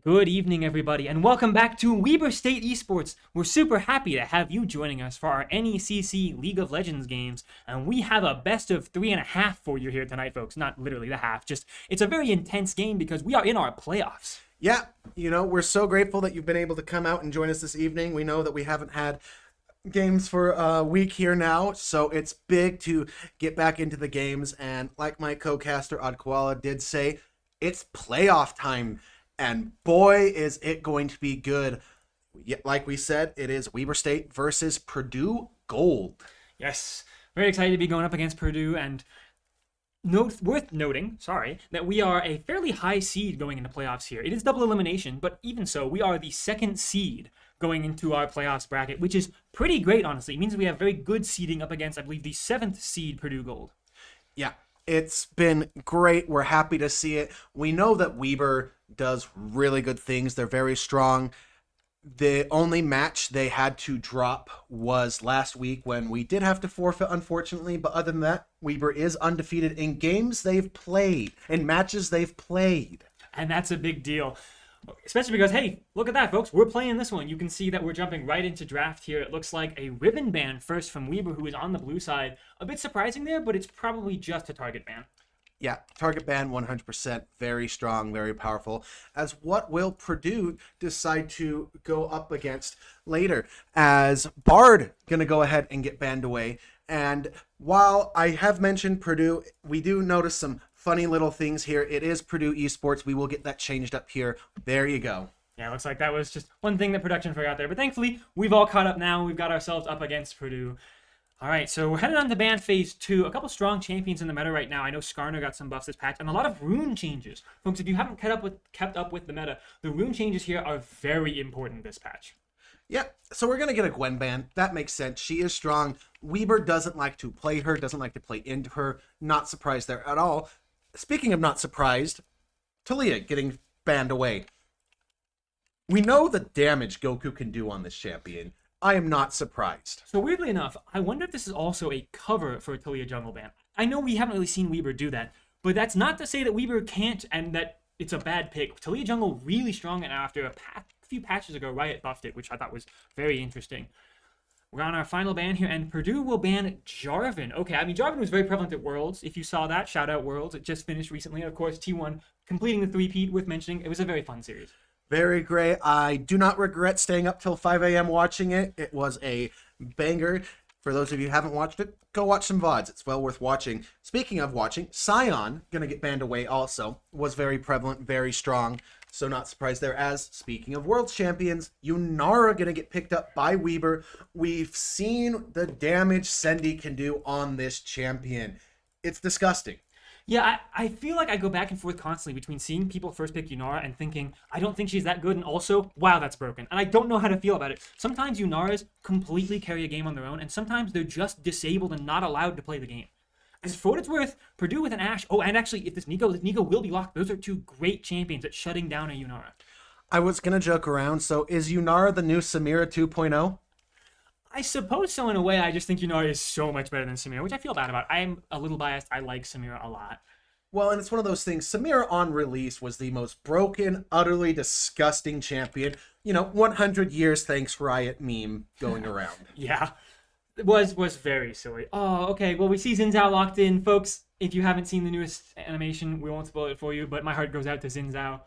Good evening, everybody, and welcome back to Weber State Esports. We're super happy to have you joining us for our NECC League of Legends games, and we have a best of 3.5 for you here tonight, folks. Not literally the half, just it's a very intense game because we are in our playoffs. Yeah, we're so grateful that you've been able to come out and join us this evening. We know that we haven't had games for a week here now, so it's big to get back into the games, and like my co-caster Odd Koala did say, it's playoff time. And boy, is it going to be good. Like we said, it is Weber State versus Purdue Gold. Yes, very excited to be going up against Purdue, and worth noting, that we are a fairly high seed going into playoffs here. It is double elimination, but even so, we are the second seed going into our playoffs bracket, which is pretty great, honestly. It means we have very good seeding up against, I believe, the 7th seed Purdue Gold. Yeah, it's been great. We're happy to see it. We know that Weber does really good things. They're very strong. The only match they had to drop was last week when we did have to forfeit, unfortunately. But other than that, Weber is undefeated in games they've played, in matches they've played. And that's a big deal. Especially because, hey, look at that, folks. We're playing this one. You can see that we're jumping right into draft here. It looks like a ribbon ban first from Weber, who is on the blue side. A bit surprising there, but it's probably just a target ban. Yeah, target ban 100%, very strong, very powerful. As what will Purdue decide to go up against later? As Bard going to go ahead and get banned away. And while I have mentioned Purdue, we do notice some funny little things here. It is Purdue Esports. We will get that changed up here. There you go. Yeah, looks like that was just one thing that production forgot there. But thankfully, we've all caught up now. We've got ourselves up against Purdue. All right, so we're headed on to ban phase 2. A couple strong champions in the meta right now. I know Skarner got some buffs this patch, and a lot of rune changes. Folks, if you haven't kept up with the meta, the rune changes here are very important this patch. Yeah, so we're going to get a Gwen ban. That makes sense. She is strong. Weber doesn't like to play her, doesn't like to play into her. Not surprised there at all. Speaking of not surprised, Talia getting banned away. We know the damage Goku can do on this champion. I am not surprised. So weirdly enough, I wonder if this is also a cover for a Talia jungle ban. I know we haven't really seen Weber do that, but that's not to say that Weber can't and that it's a bad pick. Talia jungle really strong, and after a few patches ago, Riot buffed it, which I thought was very interesting. We're on our final ban here, and Purdue will ban Jarvan. Okay, I mean, Jarvan was very prevalent at Worlds. If you saw that, shout out Worlds. It just finished recently. Of course, T1 completing the three-peat worth mentioning. It was a very fun series. Very great. I do not regret staying up till 5 a.m. watching it. It was a banger. For those of you who haven't watched it, go watch some VODs. It's well worth watching. Speaking of watching, Sion, going to get banned away also, was very prevalent, very strong. So not surprised there. As speaking of World Champions, Yunara going to get picked up by Weber. We've seen the damage Sendy can do on this champion. It's disgusting. Yeah, I feel like I go back and forth constantly between seeing people first pick Yunara and thinking, I don't think she's that good, and also, wow, that's broken. And I don't know how to feel about it. Sometimes Yunaras completely carry a game on their own, and sometimes they're just disabled and not allowed to play the game. And for what it's worth, Purdue with an Ashe, oh, and actually, if Nico will be locked, those are two great champions at shutting down a Yunara. I was going to joke around, so is Yunara the new Samira 2.0? I suppose so in a way. I just think Yunara is so much better than Samira, which I feel bad about. I'm a little biased. I like Samira a lot. Well, and it's one of those things. Samira on release was the most broken, utterly disgusting champion. 100 years thanks Riot meme going around. Yeah, it was very silly. Oh, okay. Well, we see Xin Zhao locked in. Folks, if you haven't seen the newest animation, we won't spoil it for you, but my heart goes out to Xin Zhao.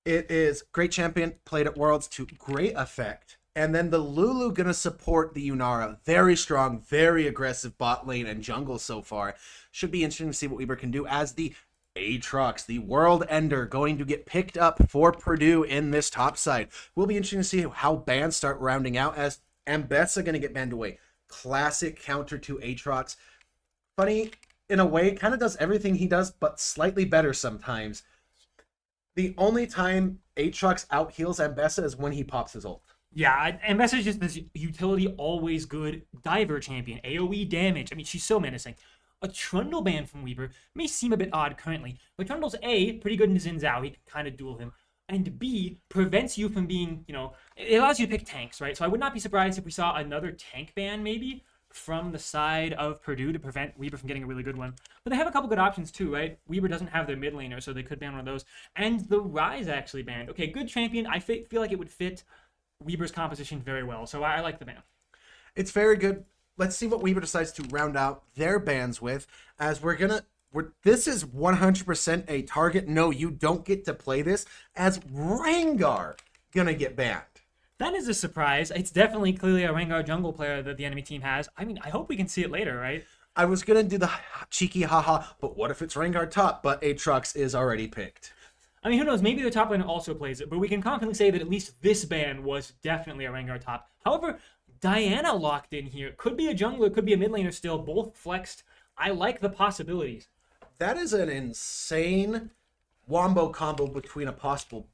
It is great champion, played at Worlds to great effect. And then the Lulu going to support the Yunara. Very strong, very aggressive bot lane and jungle so far. Should be interesting to see what Weber can do as the Aatrox, the World Ender, going to get picked up for Purdue in this top side. Will be interesting to see how bans start rounding out as Ambessa going to get banned away. Classic counter to Aatrox. Funny, in a way, kind of does everything he does, but slightly better sometimes. The only time Aatrox out-heals Ambessa is when he pops his ult. Yeah, Ambessa is just this utility, always good diver champion. AoE damage. I mean, she's so menacing. A Trundle ban from Weber may seem a bit odd currently, but Trundle's A, pretty good in Xin Zhao. He can kind of duel him. And B, prevents you from being, it allows you to pick tanks, right? So I would not be surprised if we saw another tank ban maybe from the side of Purdue to prevent Weber from getting a really good one. But they have a couple good options too, right? Weber doesn't have their mid laner, so they could ban one of those. And the Rise actually banned. Okay, good champion. I feel like it would fit Weber's composition very well, so I like the ban. It's very good. Let's see what Weber decides to round out their bans with, as this is 100% a target. No, you don't get to play this, as Rengar gonna get banned. That is a surprise. It's definitely clearly a Rengar jungle player that the enemy team has. I mean, I hope we can see it later, right? I was gonna do the cheeky haha, but what if it's Rengar top? But Aatrox is already picked. I mean, who knows? Maybe the top laner also plays it, but we can confidently say that at least this ban was definitely a Rengar top. However, Diana locked in here. Could be a jungler, could be a mid laner still. Both flexed. I like the possibilities. That is an insane wombo combo between a possible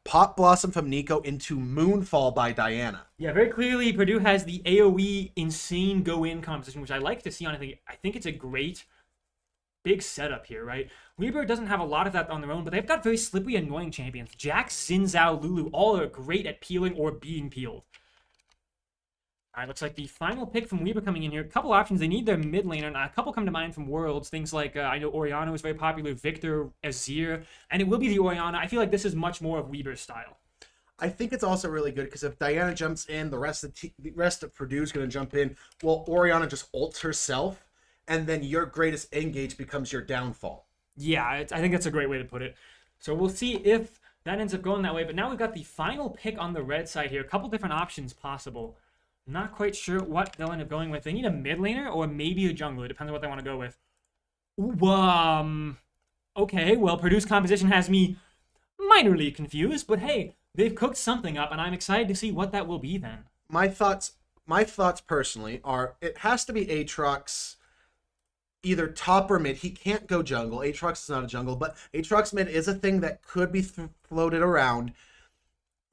Pot Blossom from Nico into Moonfall by Diana. Yeah, very clearly Purdue has the AoE insane go-in composition, which I like to see on it. I think it's a great big setup here, right? Weber doesn't have a lot of that on their own, but they've got very slippery, annoying champions. Jax, Xin Zhao, Lulu, all are great at peeling or being peeled. All right, looks like the final pick from Weber coming in here. A couple options. They need their mid laner, and a couple come to mind from Worlds. Things like, I know Orianna was very popular, Victor, Azir, and it will be the Orianna. I feel like this is much more of Weber's style. I think it's also really good because if Diana jumps in, the rest of Purdue's going to jump in. Well, Orianna just ults herself, and then your greatest engage becomes your downfall. Yeah, I think that's a great way to put it. So we'll see if that ends up going that way. But now we've got the final pick on the red side here. A couple different options possible. Not quite sure what they'll end up going with. They need a mid laner or maybe a jungler. It depends on what they want to go with. Ooh, okay, well, Purdue's composition has me minorly confused, but hey, they've cooked something up, and I'm excited to see what that will be then. My thoughts personally are it has to be Aatrox either top or mid. He can't go jungle. Aatrox is not a jungle, but Aatrox mid is a thing that could be floated around.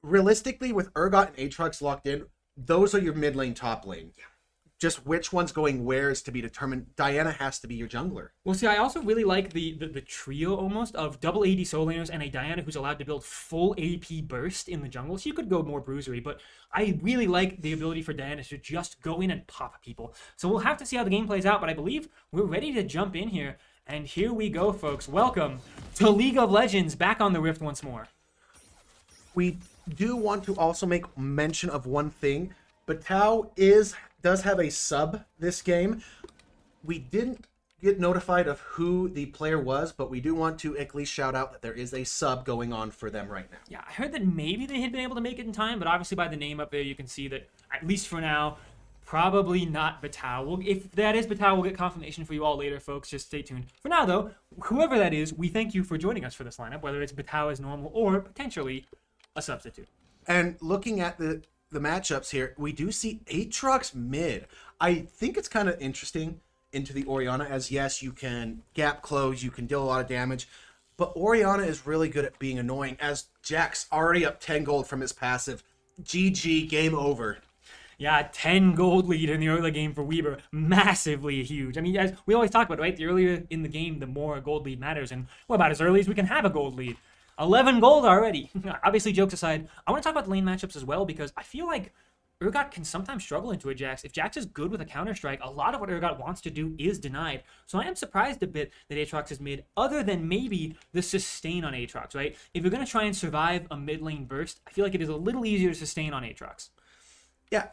Realistically, with Urgot and Aatrox locked in, those are your mid lane, top lane. Just which one's going where is to be determined. Diana has to be your jungler. Well, see, I also really like the trio almost of double AD solo laners and a Diana who's allowed to build full AP burst in the jungle. She could go more bruisery, but I really like the ability for Diana to just go in and pop people. So we'll have to see how the game plays out, but I believe we're ready to jump in here. And here we go, folks. Welcome to League of Legends, back on the Rift once more. We do want to also make mention of one thing. Batao does have a sub this game. We didn't get notified of who the player was, but we do want to at least shout out that there is a sub going on for them right now. Yeah, I heard that maybe they had been able to make it in time, but obviously by the name up there, you can see that, at least for now, probably not Batao. If that is Batao, we'll get confirmation for you all later, folks. Just stay tuned. For now, though, whoever that is, we thank you for joining us for this lineup, whether it's Batao as normal or potentially a substitute. And looking at the matchups here, we do see Aatrox mid. I think it's kind of interesting into the Orianna, as yes, you can gap close, you can deal a lot of damage, but Orianna is really good at being annoying, as Jax already up 10 gold from his passive. GG, game over. Yeah, 10 gold lead in the early game for Weber. Massively huge. I mean, as we always talk about, right? The earlier in the game, the more a gold lead matters. And what about as early as we can have a gold lead? 11 gold already. Obviously, jokes aside, I want to talk about the lane matchups as well, because I feel like Urgot can sometimes struggle into a Jax. If Jax is good with a counter-strike, a lot of what Urgot wants to do is denied. So I am surprised a bit that Aatrox is mid, other than maybe the sustain on Aatrox, right? If you're going to try and survive a mid lane burst, I feel like it is a little easier to sustain on Aatrox. Yeah,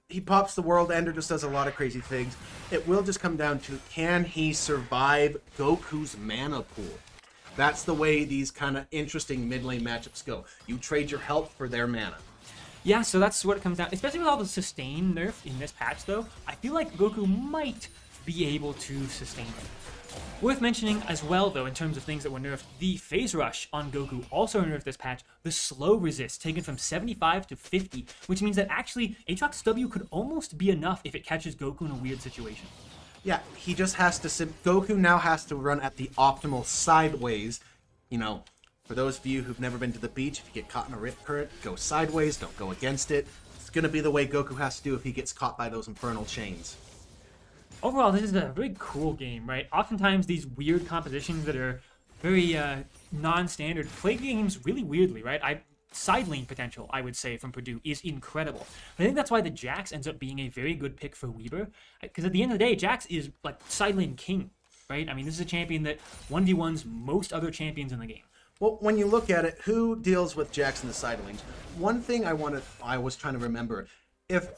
he pops the world ender, just does a lot of crazy things. It will just come down to, can he survive Goku's mana pool? That's the way these kind of interesting mid lane matchups go. You trade your health for their mana. Yeah, so that's what it comes down, especially with all the sustain nerf in this patch, though. I feel like Goku might be able to sustain it. Worth mentioning as well, though, in terms of things that were nerfed, the phase rush on Goku also nerfed this patch. The slow resist taken from 75 to 50, which means that actually Aatrox W could almost be enough if it catches Goku in a weird situation. Yeah, he just has to... Goku now has to run at the optimal sideways. You know, for those of you who've never been to the beach, if you get caught in a rip current, go sideways, don't go against it. It's going to be the way Goku has to do if he gets caught by those infernal chains. Overall, this is a very cool game, right? Oftentimes, these weird compositions that are very non-standard play games really weirdly, right? side lane potential, I would say, from Purdue is incredible. I think that's why the Jax ends up being a very good pick for Weber, because at the end of the day, Jax is like side lane king, right? I mean, this is a champion that 1v1s most other champions in the game. Well, when you look at it, who deals with Jax in the side lanes? One thing I was trying to remember, if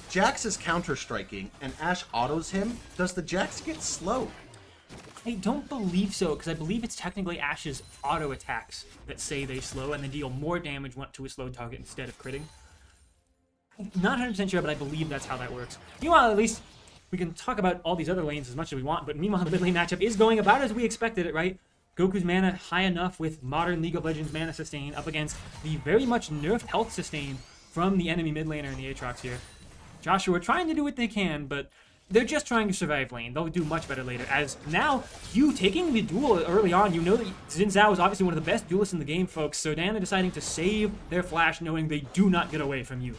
Jax is counter-striking and Ashe autos him, does the Jax get slowed? I don't believe so, because I believe it's technically Ashe's auto attacks that say they slow and they deal more damage to a slow target instead of critting. I'm not 100% sure, but I believe that's how that works. Meanwhile, at least we can talk about all these other lanes as much as we want, but meanwhile, the mid lane matchup is going about as we expected it, right? Goku's mana high enough with modern League of Legends mana sustain up against the very much nerfed health sustain from the enemy mid laner in the Aatrox here. Joshua trying to do what they can, but they're just trying to survive lane. They'll do much better later, as now, you taking the duel early on, you know that Xin Zhao is obviously one of the best duelists in the game, folks, so Diana deciding to save their flash knowing they do not get away from you.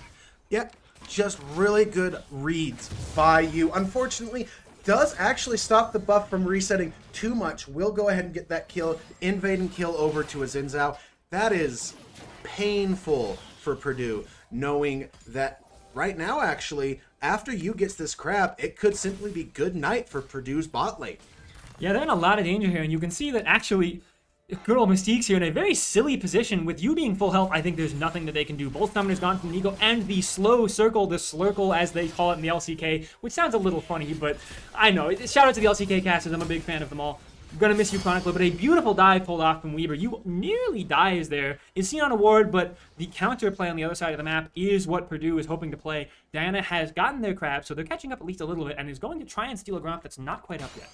Yep, just really good reads by you. Unfortunately, does actually stop the buff from resetting too much. Will go ahead and get that kill, invade and kill over to a Xin Zhao. That is painful for Purdue, knowing that right now, actually, after you gets this crab, it could simply be good night for Purdue's bot lane. Yeah, they're in a lot of danger here, and you can see that actually good old Mystique's here in a very silly position. With you being full health, I think there's nothing that they can do. Both summoners gone from Nico, and the slow circle, the slurkle as they call it in the LCK, which sounds a little funny, but I know. Shout out to the LCK casters, I'm a big fan of them all. I'm gonna miss you, Chronicler, but a beautiful dive pulled off from Weber. You nearly dies there. Is seen on a ward, but the counter play on the other side of the map is what Purdue is hoping to play. Diana has gotten their crab, so they're catching up at least a little bit, and is going to try and steal a Gromp that's not quite up yet.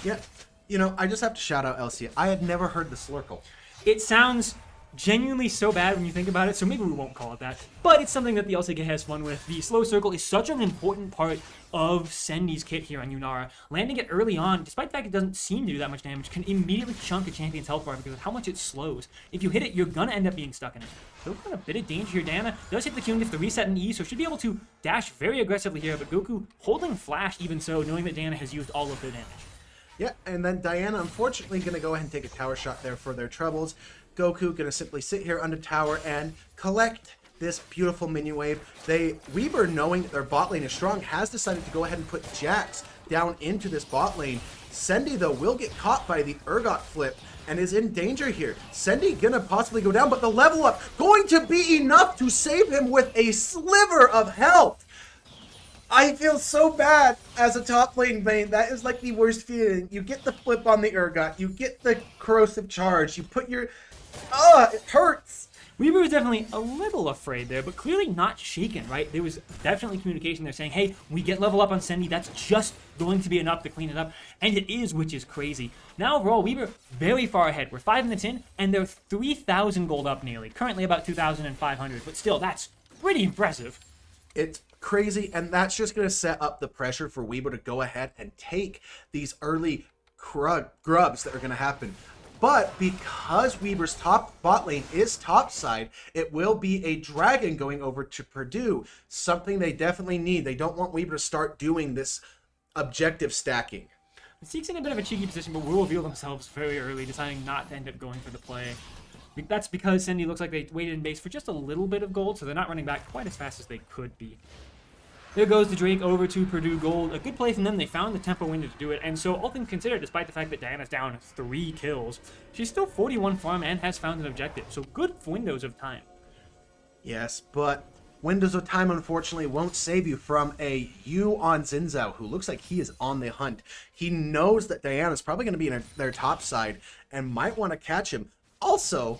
Yeah, you know, I just have to shout out LC. I had never heard the Slurkle. It sounds genuinely so bad when you think about it, so maybe we won't call it that. But it's something that the LCK has fun with. The slow circle is such an important part of Sendi's kit here on Yunara. Landing it early on, despite the fact it doesn't seem to do that much damage, can immediately chunk a champion's health bar because of how much it slows. If you hit it, you're gonna end up being stuck in it. So in a bit of danger here. Diana does hit the Q and gets the reset in E, so should be able to dash very aggressively here, but Goku holding flash even so, knowing that Diana has used all of their damage. Yeah, and then Diana, unfortunately, going to go ahead and take a tower shot there for their troubles. Goku going to simply sit here under tower and collect this beautiful minion wave. Weber, knowing that their bot lane is strong, has decided to go ahead and put Jax down into this bot lane. Sendi, though, will get caught by the Urgot flip and is in danger here. Sendi going to possibly go down, but the level up going to be enough to save him with a sliver of health. I feel so bad as a top lane main. That is like the worst feeling. You get the flip on the Urgot. You get the corrosive charge. You put your... it hurts. Weaver was definitely a little afraid there, but clearly not shaken, right? There was definitely communication there saying, hey, we get level up on Sendi. That's just going to be enough to clean it up. And it is, which is crazy. Now, overall, Weaver very far ahead. We're 5 minutes in, and they're 3,000 gold up nearly. Currently about 2,500, but still, that's pretty impressive. It's crazy, and that's just going to set up the pressure for Weber to go ahead and take these early grubs that are going to happen. But because Weber's top bot lane is topside, it will be a dragon going over to Purdue, something they definitely need. They don't want Weber to start doing this objective stacking. The Seek's in a bit of a cheeky position, but will reveal themselves very early, deciding not to end up going for the play. That's because Sendi looks like they waited in base for just a little bit of gold, so they're not running back quite as fast as they could be. There goes the Drake over to Purdue gold. A good play from them. They found the tempo window to do it, and so all things considered, despite the fact that Diana's down 3 kills, she's still 41 farm and has found an objective, so good windows of time. Yes, but windows of time, unfortunately, won't save you from a Yu on Xin Zhao, who looks like he is on the hunt. He knows that Diana's probably going to be in their top side and might want to catch him. Also,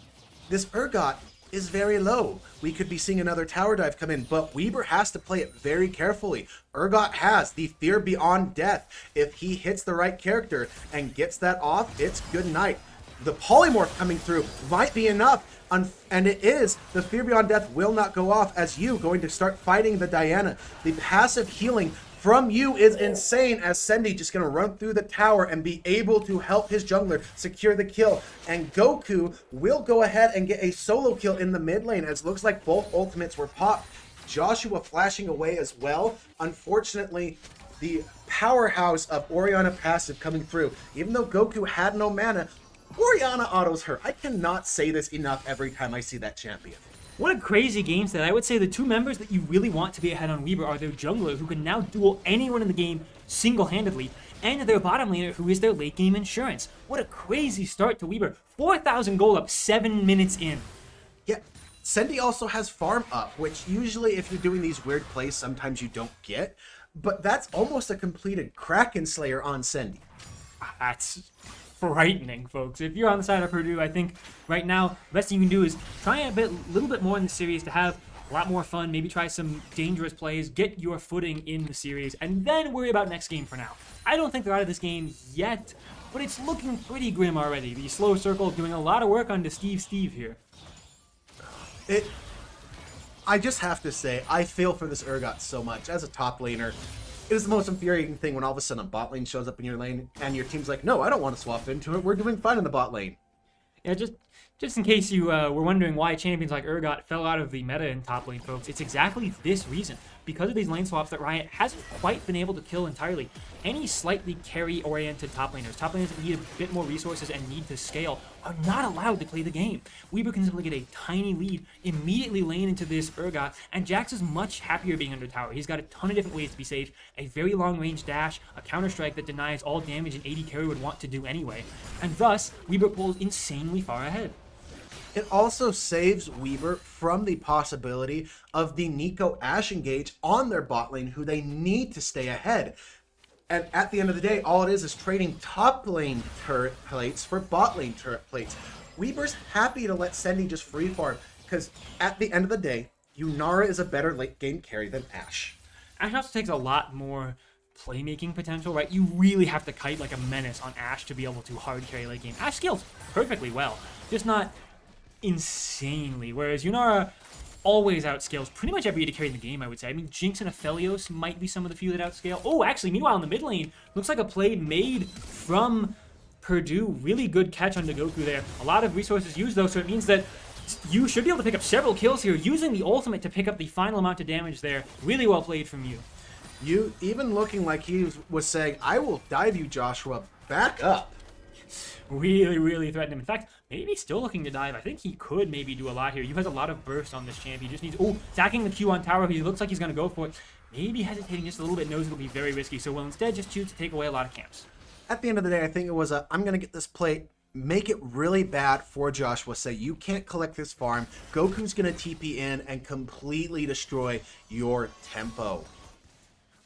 this Urgot is very low. We could be seeing another tower dive come in, but Weber has to play it very carefully. Urgot has the fear beyond death. If he hits the right character and gets that off, it's good night. The polymorph coming through might be enough, and it is. The fear beyond death will not go off as you going to start fighting the Diana. The passive healing from you is insane, as Sendi just going to run through the tower and be able to help his jungler secure the kill. And Goku will go ahead and get a solo kill in the mid lane, as it looks like both ultimates were popped. Joshua flashing away as well. Unfortunately, the powerhouse of Orianna passive coming through. Even though Goku had no mana, Orianna autos her. I cannot say this enough every time I see that champion. What a crazy game set. I would say the two members that you really want to be ahead on Weaver are their jungler, who can now duel anyone in the game single-handedly, and their bottom laner, who is their late game insurance. What a crazy start to Weaver. 4,000 gold up 7 minutes in. Yeah, Sendy also has farm up, which usually if you're doing these weird plays, sometimes you don't get. But that's almost a completed Kraken Slayer on Sendy. That's frightening, folks. If you're on the side of Purdue, I think right now, the best thing you can do is try a little bit more in the series to have a lot more fun, maybe try some dangerous plays, get your footing in the series, and then worry about next game for now. I don't think they're out of this game yet, but it's looking pretty grim already. The slow circle doing a lot of work on the Steve here. I just have to say, I feel for this Urgot so much. As a top laner, it is the most infuriating thing when all of a sudden a bot lane shows up in your lane and your team's like, no, I don't want to swap into it. We're doing fine in the bot lane. Yeah, just in case you were wondering why champions like Urgot fell out of the meta in top lane, folks, it's exactly this reason. Because of these lane swaps that Riot hasn't quite been able to kill entirely. Any slightly carry-oriented top laners that need a bit more resources and need to scale, are not allowed to play the game. Weaver can simply get a tiny lead, immediately lane into this Urgot, and Jax is much happier being under tower. He's got a ton of different ways to be safe, a very long-range dash, a counter-strike that denies all damage an AD carry would want to do anyway, and thus, Weaver pulls insanely far ahead. It also saves Weaver from the possibility of the Nico Ashe engage on their bot lane, who they need to stay ahead. And at the end of the day, all it is trading top lane turret plates for bot lane turret plates. Weaver's happy to let Sendy just free farm, because at the end of the day, Yunara is a better late game carry than Ashe. Ashe also takes a lot more playmaking potential, right? You really have to kite like a menace on Ashe to be able to hard carry late game. Ashe scales perfectly well, just not insanely, whereas Yunara always outscales pretty much every AD carry in the game, I would say. I mean, Jinx and Aphelios might be some of the few that outscale. Oh, actually, meanwhile, in the mid lane, looks like a play made from Purdue. Really good catch on the Goku there. A lot of resources used, though, so it means that you should be able to pick up several kills here, using the ultimate to pick up the final amount of damage there. Really well played from you. You, even looking like he was saying, I will dive you, Joshua, back up. Really threatened him. In fact, maybe still looking to dive. I think he could maybe do a lot here. You has a lot of burst on this champ. He just needs... Oh, stacking the Q on tower. He looks like he's going to go for it. Maybe hesitating just a little bit. Knows it'll be very risky. So will instead just choose to take away a lot of camps. At the end of the day, I think it was I'm going to get this plate, make it really bad for Joshua. Say, you can't collect this farm. Goku's going to TP in and completely destroy your tempo.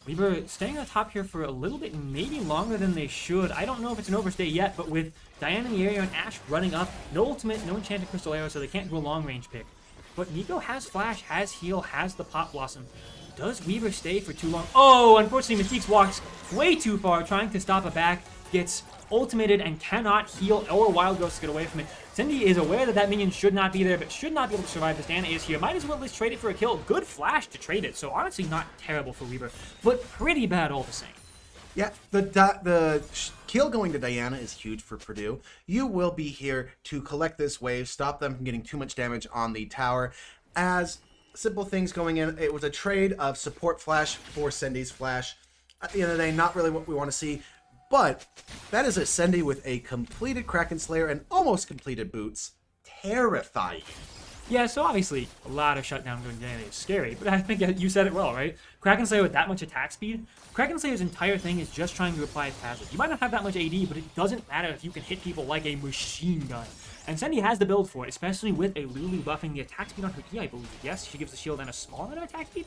Weaver staying on top here for a little bit, maybe longer than they should. I don't know if it's an overstay yet, but with Diana in the area and Ashe running up, no ultimate, no enchanted crystal arrow, so they can't do a long range pick. But Nico has flash, has heal, has the pot blossom. Does Weaver stay for too long? Oh, unfortunately, Mystique's walks way too far, trying to stop a back, gets ultimated and cannot heal or Wild Ghost to get away from it. Sendy is aware that that minion should not be there, but should not be able to survive. This Diana is here. Might as well at least trade it for a kill. Good flash to trade it, so honestly not terrible for Weaver, but pretty bad all the same. Yeah, the kill going to Diana is huge for Purdue. You will be here to collect this wave, stop them from getting too much damage on the tower. As simple things going in, it was a trade of support flash for Sendy's flash. At the end of the day, not really what we want to see. But that is a Sendy with a completed Kraken Slayer and almost completed boots. Terrifying. Yeah, so obviously a lot of shutdown going down is scary, but I think you said it well, right? Kraken Slayer with that much attack speed, Kraken Slayer's entire thing is just trying to apply its passive. You might not have that much AD, but it doesn't matter if you can hit people like a machine gun. And Sendy has the build for it, especially with a Lulu buffing the attack speed on her E, I believe. Yes, she gives the shield and a small amount of attack speed.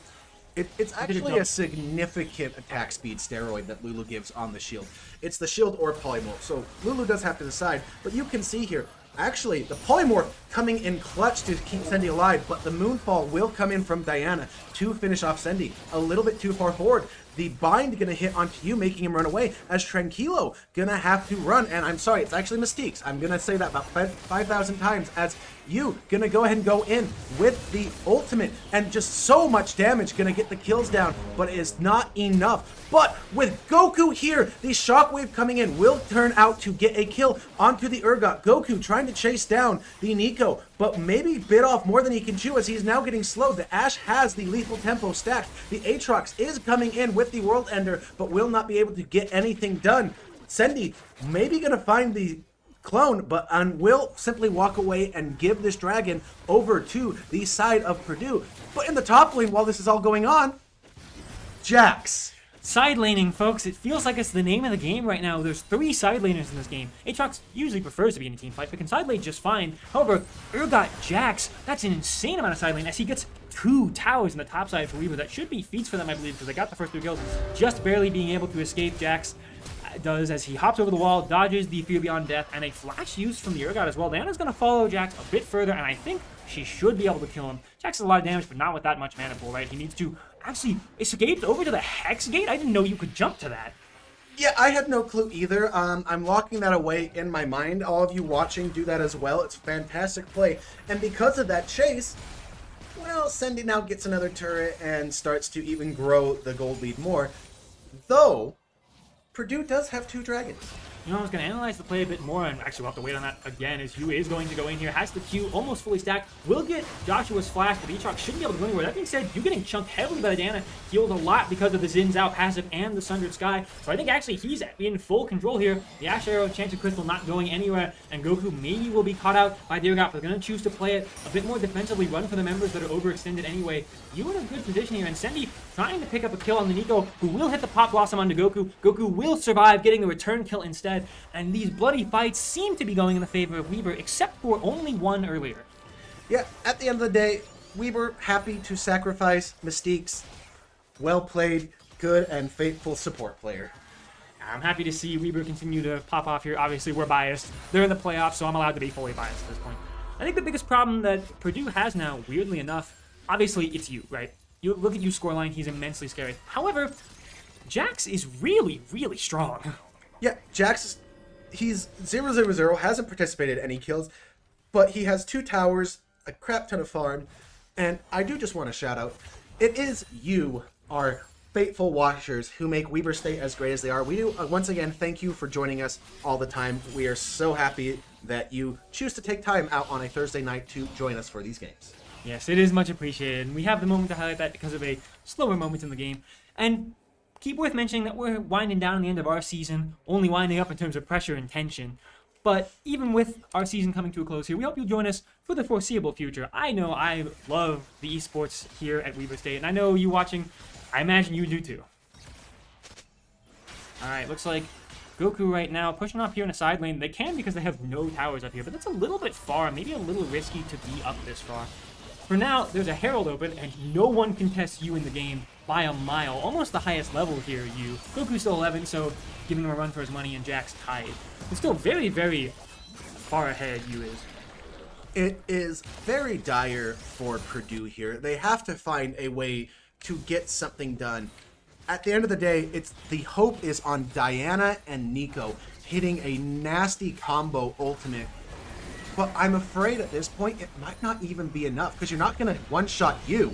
It's actually a significant attack speed steroid that Lulu gives on the shield. It's the shield or polymorph, so Lulu does have to decide, but you can see here, actually, the polymorph coming in clutch to keep Sendy alive, but the moonfall will come in from Diana to finish off Sendy. A little bit too far forward. The bind gonna hit onto you, making him run away, as Tranquilo gonna have to run, and I'm sorry, it's actually Mystique's. I'm gonna say that about 5,000 times, as you gonna go ahead and go in with the ultimate, and just so much damage, gonna get the kills down, but it is not enough. But with Goku here, the shockwave coming in will turn out to get a kill onto the Urgot. Goku trying to chase down the Nico, but maybe bit off more than he can chew as he's now getting slowed. The Ashe has the lethal tempo stacked. The Aatrox is coming in with the World Ender, but will not be able to get anything done. Sendy maybe gonna find the clone, but will simply walk away and give this dragon over to the side of Purdue. But in the top lane, while this is all going on, Jax. Side laning, folks. It feels like it's the name of the game right now. There's 3 side laners in this game. Aatrox usually prefers to be in a team fight, but can side lane just fine. However, Urgot Jax, that's an insane amount of side lane as he gets 2 towers in the top side for Weaver. That should be feats for them, I believe, because they got the first 2 kills. Just barely being able to escape. Jax does as he hops over the wall, dodges the Fear Beyond Death, and a flash use from the Urgot as well. Diana's going to follow Jax a bit further, and I think she should be able to kill him. Jax has a lot of damage, but not with that much mana pool, right? He needs to actually escape over to the Hex Gate. I didn't know you could jump to that. Yeah, I had no clue either. I'm locking that away in my mind. All of you watching, do that as well. It's a fantastic play. And because of that chase, well, Sendy now gets another turret and starts to even grow the gold lead more. Though, Purdue does have 2 dragons. You know, I was going to analyze the play a bit more, and actually we'll have to wait on that again, as Yu is going to go in here, has the Q almost fully stacked, will get Joshua's flash, but Aatrox shouldn't be able to go anywhere. That being said, you getting chunked heavily by the Diana, healed a lot because of the Xin Zhao passive and the Sundered Sky, so I think actually he's in full control here. The Ash Arrow, Chance of Crystal not going anywhere, and Goku maybe will be caught out by the Urgot, but they're going to choose to play it a bit more defensively, run for the members that are overextended anyway. You in a good position here, and Sendy trying to pick up a kill on the Nico, who will hit the Pop Blossom onto Goku. Goku will survive, getting the return kill instead, and these bloody fights seem to be going in the favor of Weaver, except for only one earlier. Yeah, at the end of the day, Weaver happy to sacrifice Mystique's well played, good, and faithful support player. I'm happy to see Weaver continue to pop off here. Obviously, we're biased. They're in the playoffs, so I'm allowed to be fully biased at this point. I think the biggest problem that Purdue has now, weirdly enough, obviously it's you, right? You look at you scoreline, he's immensely scary. However, Jax is really, really strong. Yeah, Jax, he's 0-0-0, hasn't participated in any kills, but he has 2 towers, a crap ton of farm, and I do just want to shout out, it is you, our faithful watchers, who make Weaver State as great as they are. We do, once again, thank you for joining us all the time. We are so happy that you choose to take time out on a Thursday night to join us for these games. Yes, it is much appreciated, and we have the moment to highlight that because of a slower moment in the game. And keep worth mentioning that we're winding down the end of our season, only winding up in terms of pressure and tension. But even with our season coming to a close here, we hope you'll join us for the foreseeable future. I know I love the esports here at Weaver State, and I know you watching, I imagine you do too. Alright, looks like Goku right now pushing up here in a side lane. They can because they have no towers up here, but that's a little bit far, maybe a little risky to be up this far. For now, there's a Herald open, and no one contests you in the game by a mile. Almost the highest level here, you. Goku's still 11, so giving him a run for his money, and Jax tied. But still very, very far ahead, you is. It is very dire for Purdue here. They have to find a way to get something done. At the end of the day, the hope is on Diana and Nico hitting a nasty combo ultimate. But I'm afraid at this point, it might not even be enough, because you're not going to one-shot you,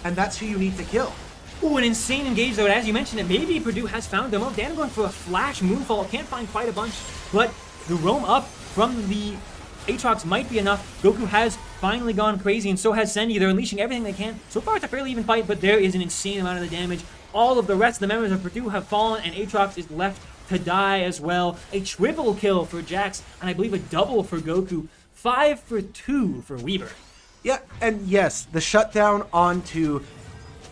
and that's who you need to kill. Ooh, an insane engage, though. As you mentioned it, maybe Purdue has found them. Oh, Dan going for a flash moonfall. Can't find quite a bunch, but the roam up from the Aatrox might be enough. Goku has finally gone crazy, and so has Sendy. They're unleashing everything they can. So far, it's a fairly even fight, but there is an insane amount of the damage. All of the rest of the members of Purdue have fallen, and Aatrox is left to die as well. A triple kill for Jax, and I believe a double for Goku. 5 for 2 for Weaver. Yeah, and yes, the shutdown onto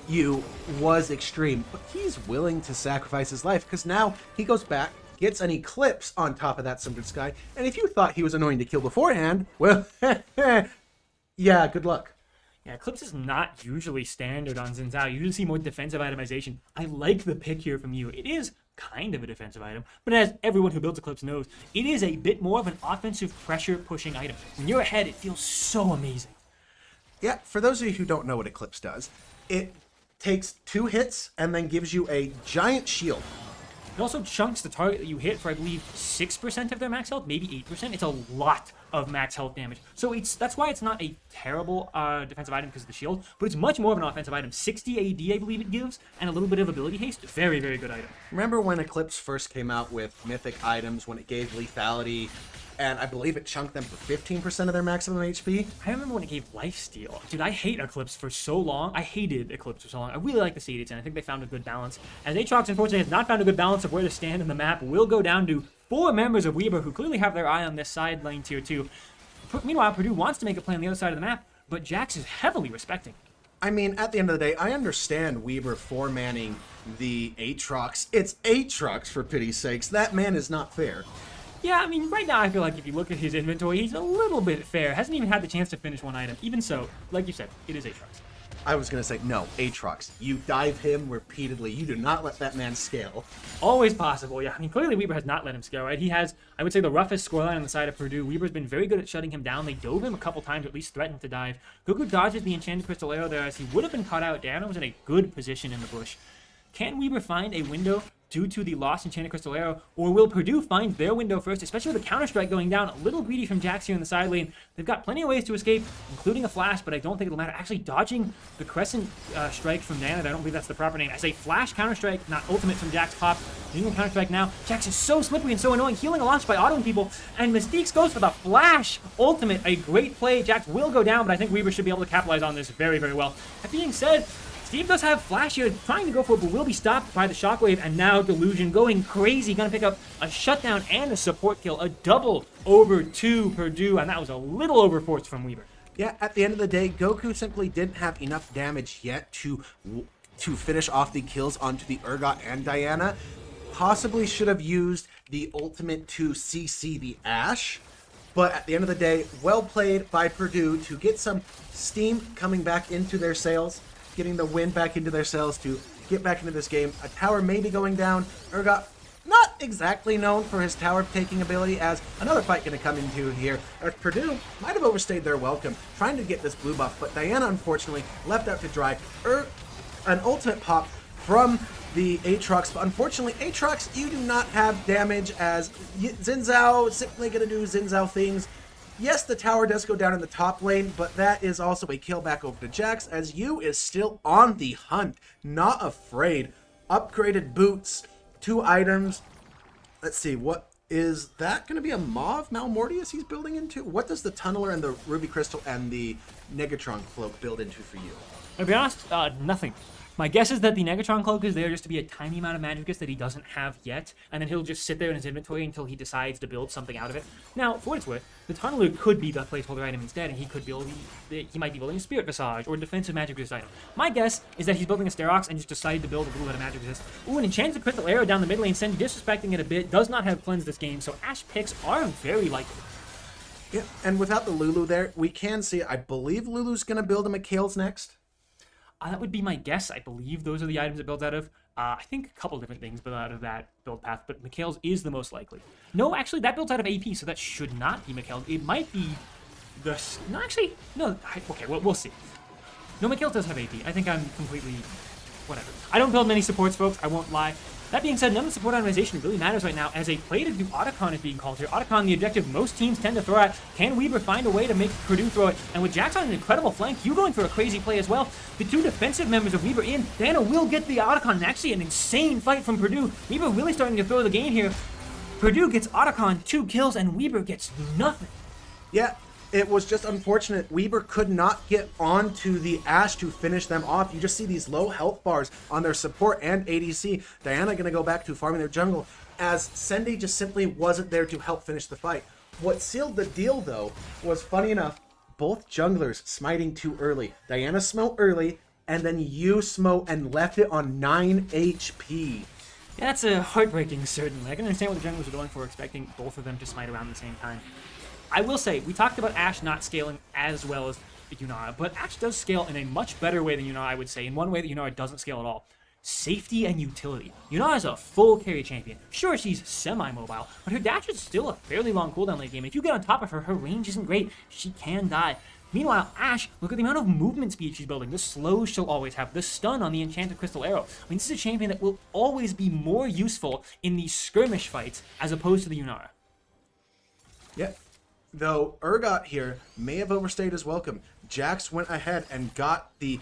you was extreme, but he's willing to sacrifice his life, because now he goes back, gets an Eclipse on top of that Sundered Sky, and if you thought he was annoying to kill beforehand, well, yeah, good luck. Yeah, Eclipse is not usually standard on Xin Zhao. You usually see more defensive itemization. I like the pick here from you. It is kind of a defensive item, but as everyone who builds Eclipse knows, it is a bit more of an offensive pressure-pushing item. When you're ahead, it feels so amazing. Yeah, for those of you who don't know what Eclipse does, it takes 2 hits and then gives you a giant shield. It also chunks the target that you hit for, I believe, 6% of their max health, maybe 8%. It's a lot of max health damage. So that's why it's not a terrible defensive item because of the shield, but it's much more of an offensive item. 60 AD, I believe it gives, and a little bit of ability haste. Very, very good item. Remember when Eclipse first came out with mythic items, when it gave lethality and I believe it chunked them for 15% of their maximum HP. I remember when it gave lifesteal. Dude, I hate Eclipse for so long. I hated Eclipse for so long. I really like the CD10. I think they found a good balance. As Aatrox, unfortunately, has not found a good balance of where to stand in the map, will go down to 4 members of Weber who clearly have their eye on this side lane tier 2. Meanwhile, Purdue wants to make a play on the other side of the map, but Jax is heavily respecting. I mean, at the end of the day, I understand Weber 4-manning the Aatrox. It's Aatrox, for pity's sakes. That man is not fair. Yeah, I mean, right now I feel like if you look at his inventory, he's a little bit fair. Hasn't even had the chance to finish one item. Even so, like you said, it is Aatrox. I was going to say, no, Aatrox. You dive him repeatedly. You do not let that man scale. Always possible, yeah. I mean, clearly Weber has not let him scale, right? He has, I would say, the roughest scoreline on the side of Purdue. Weber's been very good at shutting him down. They dove him a couple times, or at least threatened to dive. Goku dodges the Enchanted Crystal Arrow there as he would have been caught out. Diana was in a good position in the bush. Can Weber find a window due to the lost Enchanted Crystal Arrow, or will Purdue find their window first, especially with the Counter-Strike going down? A little greedy from Jax here in the side lane. They've got plenty of ways to escape, including a flash, but I don't think it'll matter. Actually dodging the Crescent Strike from Diana, I don't believe that's the proper name, as a flash Counter-Strike, not ultimate from Jax pop. Using Counter-Strike now. Jax is so slippery and so annoying, healing a launch by autoing people, and Mystiques goes for the flash ultimate. A great play. Jax will go down, but I think Weber should be able to capitalize on this very, very well. That being said, Steve does have Flash here, trying to go for it, but will be stopped by the Shockwave, and now Delusion going crazy, gonna pick up a shutdown and a support kill, a double over to Purdue, and that was a little overforced from Weber. Yeah, at the end of the day, Goku simply didn't have enough damage yet to finish off the kills onto the Urgot and Diana. Possibly should have used the ultimate to CC the Ashe, but at the end of the day, well played by Purdue to get some steam coming back into their sails, getting the wind back into their sails to get back into this game. A tower may be going down. Urgot, not exactly known for his tower taking ability, as another fight going to come into here. As Purdue might have overstayed their welcome, trying to get this blue buff, but Diana unfortunately left out to dry. An ultimate pop from the Aatrox, but unfortunately, Aatrox, you do not have damage, as Xin Zhao simply going to do Xin Zhao things. Yes, the tower does go down in the top lane, but that is also a kill back over to Jax, as Yu is still on the hunt, not afraid. Upgraded boots, 2 items. Let's see, what is that going to be? A Mauve Malmortius he's building into? What does the Tunneler and the Ruby Crystal and the Negatron Cloak build into for you? To be honest, nothing. My guess is that the Negatron Cloak is there just to be a tiny amount of Magicus that he doesn't have yet, and then he'll just sit there in his inventory until he decides to build something out of it. Now, for what it's worth, the Tunneler could be the placeholder item instead, and he might be building a Spirit Visage or a defensive Magic Resist item. My guess is that he's building a Sterox and just decided to build a blue out of Magic Resist. Ooh, an Enchanted Crystal Arrow down the mid lane, Senji disrespecting it a bit, does not have Cleanse this game, so Ashe picks are very likely. Yeah, and without the Lulu there, we can see, I believe Lulu's going to build a Mikhail's next. That would be my guess. I believe those are the items it builds out of. I think a couple different things build out of that build path, but Mikhail's is the most likely. No, actually, that builds out of AP, so that should not be Mikhail. It might be the... No, actually, no. Okay, we'll see. No, Mikhail does have AP. I think I'm completely... whatever. I don't build many supports, folks. I won't lie. That being said, none of the support itemization really matters right now, as a play to do Otacon is being called here. Otacon, the objective most teams tend to throw at. Can Weber find a way to make Purdue throw it? And with Jax on an incredible flank, you going for a crazy play as well. The 2 defensive members of Weber in. Diana will get the Otacon, and actually an insane fight from Purdue. Weber really starting to throw the game here. Purdue gets Otacon, 2 kills, and Weber gets nothing. Yeah. It was just unfortunate. Weber could not get onto the Ashe to finish them off. You just see these low health bars on their support and ADC. Diana going to go back to farming their jungle, as Senji just simply wasn't there to help finish the fight. What sealed the deal, though, was, funny enough, both junglers smiting too early. Diana smote early, and then you smote and left it on 9 HP. Yeah, that's heartbreaking, certainly. I can understand what the junglers are going for, expecting both of them to smite around the same time. I will say, we talked about Ashe not scaling as well as Yunara, but Ashe does scale in a much better way than Yunara, I would say, in one way that Yunara doesn't scale at all. Safety and utility. Yunara is a full carry champion. Sure, she's semi-mobile, but her dash is still a fairly long cooldown late game. If you get on top of her, her range isn't great. She can die. Meanwhile, Ashe, look at the amount of movement speed she's building. The slows she'll always have. The stun on the Enchanted Crystal Arrow. I mean, this is a champion that will always be more useful in these skirmish fights as opposed to the Yunara. Yep. Though Urgot here may have overstayed his welcome. Jax went ahead and got the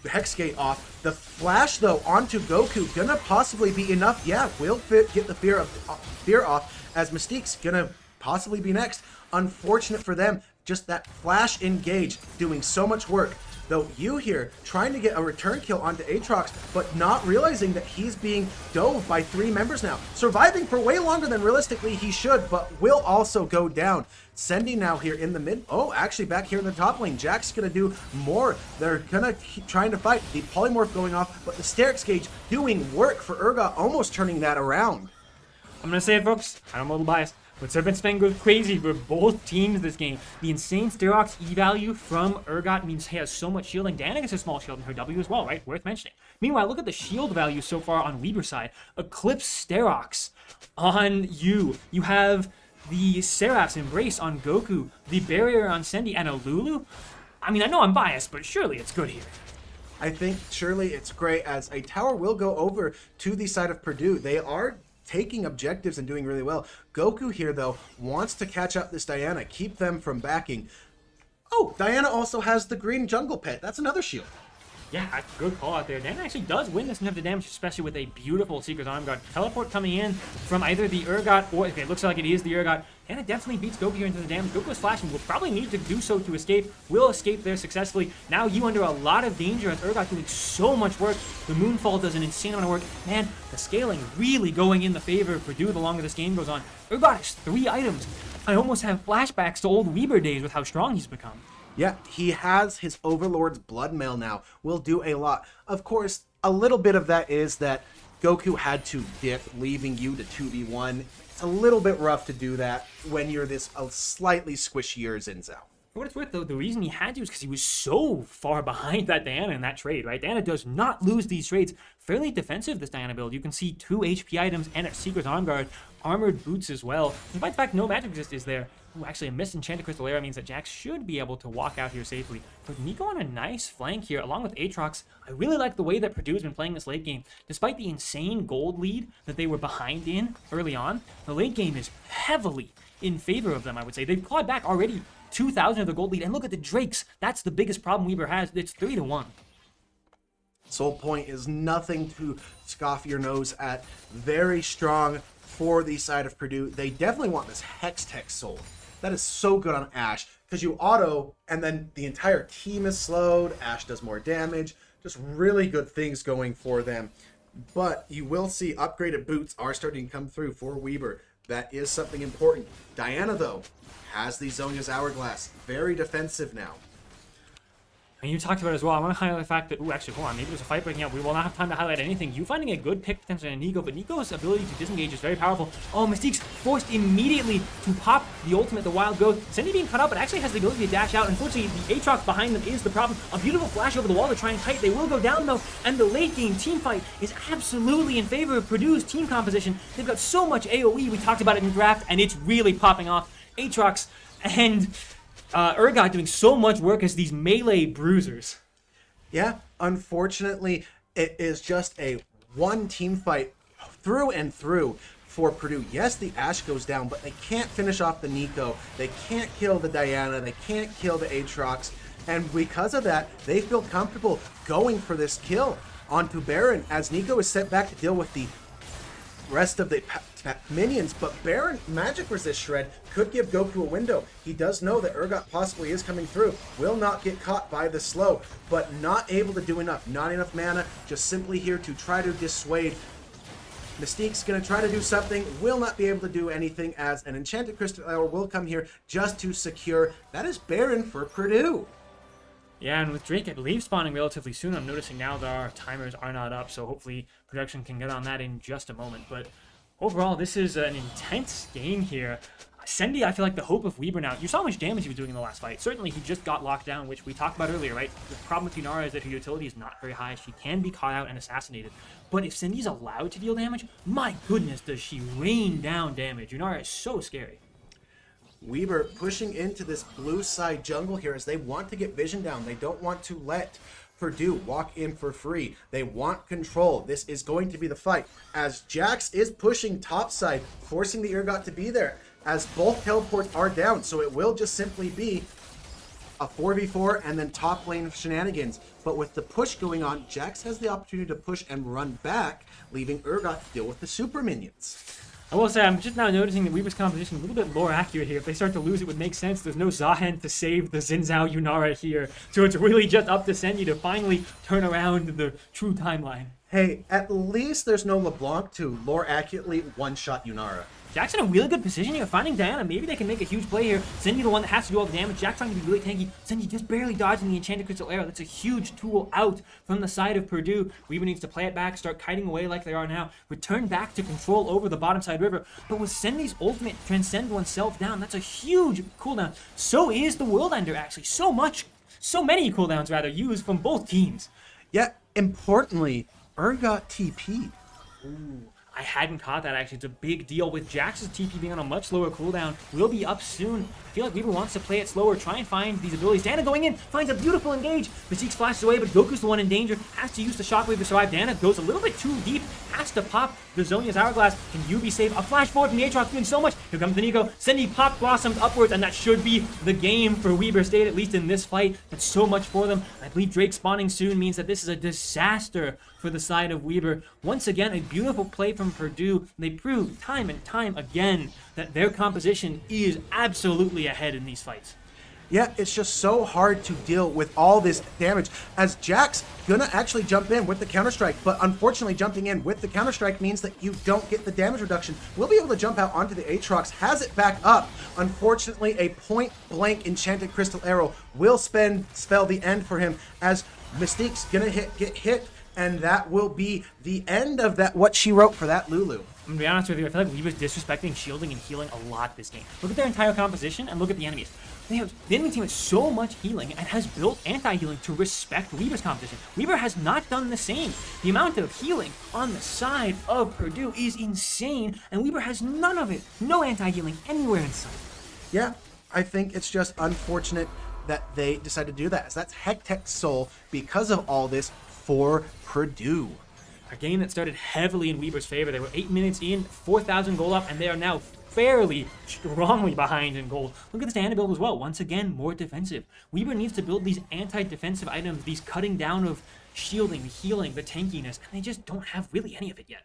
Hex Gate off. The flash, though, onto Goku, gonna possibly be enough. Yeah, will get the fear off, as Mystique's gonna possibly be next. Unfortunate for them, just that flash engage doing so much work. Though you here trying to get a return kill onto Aatrox, but not realizing that he's being dove by 3 members now. Surviving for way longer than realistically he should, but will also go down. Sendy now here in the mid. Oh, actually back here in the top lane. Jack's going to do more. They're going to keep trying to fight. The polymorph going off, but the Sterix gauge doing work for Urgot, almost turning that around. I'm going to say it, folks. I'm a little biased. But Serpent Spin goes crazy for both teams this game. The insane Sterox E value from Urgot means he has so much shielding. Diana gets a small shield in her W as well, right? Worth mentioning. Meanwhile, look at the shield value so far on Weaver's side. Eclipse Sterox on you. You have the Seraph's Embrace on Goku, the Barrier on Sendy, and a Lulu. I mean, I know I'm biased, but surely it's good here. I think surely it's great, as a tower will go over to the side of Purdue. They are taking objectives and doing really well. Goku here, though, wants to catch up this Diana, keep them from backing. Oh, Diana also has the green jungle pet. That's another shield. Yeah, good call out there. Diana actually does win this in terms of damage, especially with a beautiful Secret Arm Guard. Teleport coming in from either the Urgot or, okay, it looks like it is the Urgot. Diana definitely beats Goku here into the damage. Goku is flashing, will probably need to do so to escape. Will escape there successfully. Now you under a lot of danger as Urgot doing so much work. The Moonfall does an insane amount of work. Man, the scaling really going in the favor of Purdue the longer this game goes on. Urgot has 3 items. I almost have flashbacks to old Weaver days with how strong he's become. Yeah, he has his Overlord's Blood Mail now. Will do a lot. Of course, a little bit of that is that Goku had to dip, leaving you to 2v1. It's a little bit rough to do that when you're this slightly squishier Zinzao. For what it's worth, though, the reason he had to is because he was so far behind that Diana in that trade, right? Diana does not lose these trades. Fairly defensive, this Diana build. You can see 2 HP items and a Secret Arm Guard, armored boots as well. Despite the fact no magic resist is there. Ooh, actually, a missed Enchanted Crystal Era means that Jax should be able to walk out here safely. But Nico on a nice flank here, along with Aatrox. I really like the way that Purdue has been playing this late game. Despite the insane gold lead that they were behind in early on, the late game is heavily in favor of them, I would say. They've clawed back already 2,000 of the gold lead. And look at the Drakes. That's the biggest problem Weaver has. It's 3-1. Soul Point is nothing to scoff your nose at. Very strong for the side of Purdue. They definitely want this Hex Tech Soul. That is so good on Ashe, because you auto, and then the entire team is slowed. Ashe does more damage. Just really good things going for them. But you will see upgraded boots are starting to come through for Weaver. That is something important. Diana, though, has the Zonya's Hourglass. Very defensive now. And you talked about it as well. I want to highlight the fact that, ooh, actually, hold on, maybe there's a fight breaking out. We will not have time to highlight anything. You finding a good pick potentially on Nico, but Nico's ability to disengage is very powerful. Oh, Mystique's forced immediately to pop the ultimate, the Wild Growth. Sendy being cut out, but actually has the ability to dash out. Unfortunately, the Aatrox behind them is the problem. A beautiful flash over the wall to try and kite. They will go down, though, and the late game team fight is absolutely in favor of Purdue's team composition. They've got so much AoE. We talked about it in draft, and it's really popping off. Aatrox and Urgot doing so much work as these melee bruisers. Yeah, unfortunately, it is just a one team fight through and through for Purdue. Yes, the Ashe goes down, but they can't finish off the Nico. They can't kill the Diana. They can't kill the Aatrox. And because of that, they feel comfortable going for this kill onto Baron, as Nico is sent back to deal with the rest of the minions. But Baron magic resist shred could give Goku a window. He does know that Urgot possibly is coming through. Will not get caught by the slow, but not able to do enough. Not enough mana, just simply here to try to dissuade. Mystique's going to try to do something, will not be able to do anything, as an Enchanted Crystal Hour will come here just to secure. That is Baron for Purdue. Yeah, and with Drake, I believe, spawning relatively soon. I'm noticing now that our timers are not up, so hopefully production can get on that in just a moment. But overall, this is an intense game here. Sendy, I feel like the hope of Weaver now. You saw how much damage he was doing in the last fight. Certainly, he just got locked down, which we talked about earlier, right? The problem with Yunara is that her utility is not very high. She can be caught out and assassinated. But if Sendy's allowed to deal damage, my goodness, does she rain down damage. Yunara is so scary. Weaver pushing into this blue side jungle here as they want to get vision down. They don't want to let Purdue walk in for free. They want control. This is going to be the fight, as Jax is pushing top side, forcing the Urgot to be there, as both teleports are down. So it will just simply be a 4v4 and then top lane shenanigans. But with the push going on, Jax has the opportunity to push and run back, leaving Urgot to deal with the super minions. I will say, I'm just now noticing that Weaver's composition a little bit more accurate here. If they start to lose, it would make sense. There's no Zahen to save the Xin Zhao Yunara here. So it's really just up to Senji to finally turn around the true timeline. Hey, at least there's no LeBlanc to lore accurately one-shot Yunara. Jack's in a really good position here, finding Diana. Maybe they can make a huge play here. Senji the one that has to do all the damage. Jack trying to be really tanky. Senji just barely dodging the Enchanted Crystal Arrow. That's a huge tool out from the side of Purdue. Weaver needs to play it back, start kiting away like they are now, return back to control over the bottom side river. But with Senji's ultimate, transcend oneself down, that's a huge cooldown. So is the World Ender, actually. So many cooldowns, rather, used from both teams. Yet, importantly, Urgot TP. Ooh. I hadn't caught that, actually. It's a big deal. With Jax's TP being on a much lower cooldown, will be up soon. I feel like Weaver wants to play it slower, try and find these abilities. Diana going in, finds a beautiful engage. Beseech flashes away, but Goku's the one in danger. Has to use the shockwave to survive. Diana goes a little bit too deep, has to pop the Zonia's Hourglass. Can you be safe? A flash forward from the Aatrox doing so much. Here comes the Nico. Senji pop blossomed upwards, and that should be the game for Weaver State, at least in this fight. That's so much for them. I believe Drake spawning soon means that this is a disaster for the side of Weaver. Once again, a beautiful play from Purdue. They prove time and time again that their composition is absolutely ahead in these fights. Yeah, it's just so hard to deal with all this damage, as Jack's gonna actually jump in with the Counter-Strike, but unfortunately jumping in with the Counter-Strike means that you don't get the damage reduction. We'll be able to jump out onto the Aatrox, has it back up. Unfortunately, a point-blank Enchanted Crystal Arrow will spell the end for him, as Mystique's gonna get hit, and that will be the end of that. What she wrote for that Lulu. I'm gonna be honest with you, I feel like Weaver's disrespecting shielding and healing a lot this game. Look at their entire composition and look at the enemies. The enemy team has so much healing and has built anti-healing to respect Weaver's composition. Weaver has not done the same. The amount of healing on the side of Purdue is insane, and Weaver has none of it. No anti-healing anywhere in sight. Yeah, I think it's just unfortunate that they decided to do that, as that's Hectech Soul because of all this for Purdue. A game that started heavily in Weaver's favor. They were 8 minutes in, 4,000 gold up, and they are now fairly strongly behind in gold. Look at this Diana build as well. Once again, more defensive. Weaver needs to build these anti-defensive items, these cutting down of shielding, the healing, the tankiness, and they just don't have really any of it yet.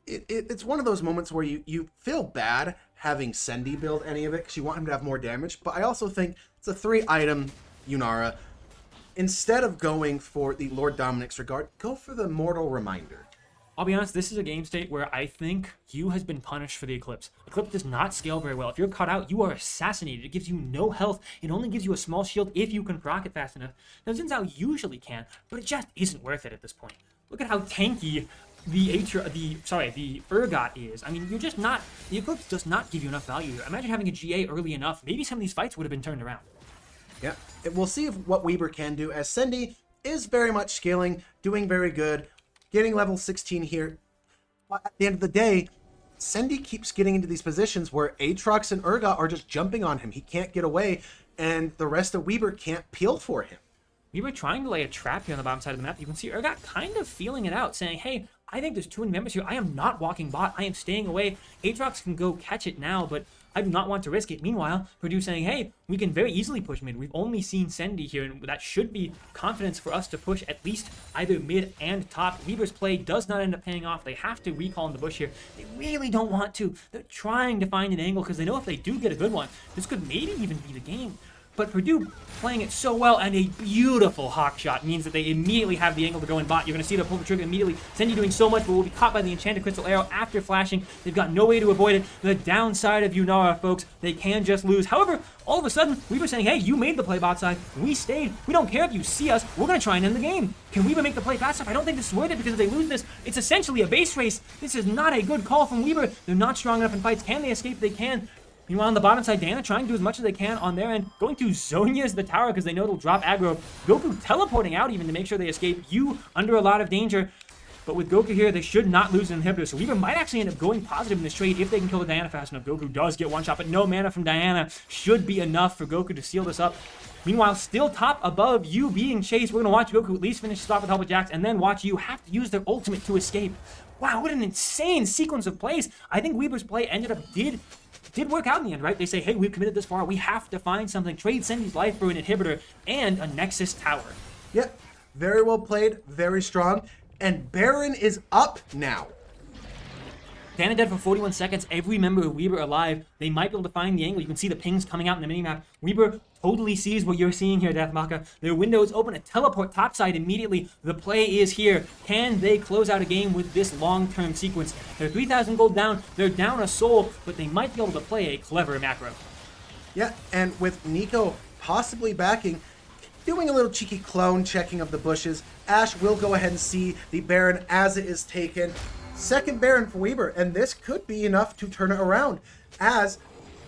It's one of those moments where you feel bad having Sendy build any of it because you want him to have more damage, but I also think it's a 3-item Yunara. Instead of going for the Lord Dominic's Regard, go for the Mortal Reminder. I'll be honest, this is a game state where I think Yu has been punished for the Eclipse. Eclipse does not scale very well. If you're caught out, you are assassinated. It gives you no health. It only gives you a small shield if you can proc it fast enough. Now, Xin Zhao usually can, but it just isn't worth it at this point. Look at how tanky the Urgot is. I mean, you're just not... The Eclipse does not give you enough value here. Imagine having a GA early enough. Maybe some of these fights would have been turned around. Yeah, we'll see what Weaver can do, as Sendy is very much scaling, doing very good, getting level 16 here. But at the end of the day, Sendy keeps getting into these positions where Aatrox and Urgot are just jumping on him. He can't get away, and the rest of Weaver can't peel for him. Weaver trying to lay a trap here on the bottom side of the map. You can see Urgot kind of feeling it out, saying, hey, I think there's too many members here. I am not walking bot. I am staying away. Aatrox can go catch it now, but I do not want to risk it. Meanwhile, Purdue saying, hey, we can very easily push mid. We've only seen Sendy here, and that should be confidence for us to push at least either mid and top. Weaver's play does not end up paying off. They have to recall in the bush here. They really don't want to. They're trying to find an angle because they know if they do get a good one, this could maybe even be the game. But Purdue playing it so well, and a beautiful hawk shot means that they immediately have the angle to go in bot. You're going to see them pull the trigger immediately. Sendy doing so much, but will be caught by the Enchanted Crystal Arrow after flashing. They've got no way to avoid it. The downside of Yunara, folks, they can just lose. However, all of a sudden, Weaver saying, hey, you made the play bot side. We stayed. We don't care if you see us. We're going to try and end the game. Can Weaver make the play fast enough? I don't think this is worth it, because if they lose this, it's essentially a base race. This is not a good call from Weaver. They're not strong enough in fights. Can they escape? They can. Meanwhile, on the bottom side, Diana trying to do as much as they can on their end, going to Zonia's the tower because they know it'll drop aggro. Goku teleporting out even to make sure they escape. Yu under a lot of danger. But with Goku here, they should not lose an inhibitor. So Weaver might actually end up going positive in this trade if they can kill the Diana fast enough. Goku does get one shot, but no mana from Diana should be enough for Goku to seal this up. Meanwhile, still top above, Yu being chased. We're going to watch Goku at least finish this off with help of Jax, and then watch Yu have to use their ultimate to escape. Wow, what an insane sequence of plays. I think Weaver's play did work out in the end, right? They say, hey, we've committed this far. We have to find something. Trade Sendy's life for an inhibitor and a Nexus tower. Yep, very well played, very strong. And Baron is up now. Diana dead for 41 seconds. Every member of Weber alive. They might be able to find the angle. You can see the pings coming out in the minimap. Weber totally sees what you're seeing here, Deathmaka. Their window is open. A teleport topside immediately. The play is here. Can they close out a game with this long-term sequence? They're 3,000 gold down. They're down a soul, but they might be able to play a clever macro. Yeah, and with Nico possibly backing, doing a little cheeky clone checking of the bushes, Ash will go ahead and see the Baron as it is taken. Second Baron for Weber, and this could be enough to turn it around, as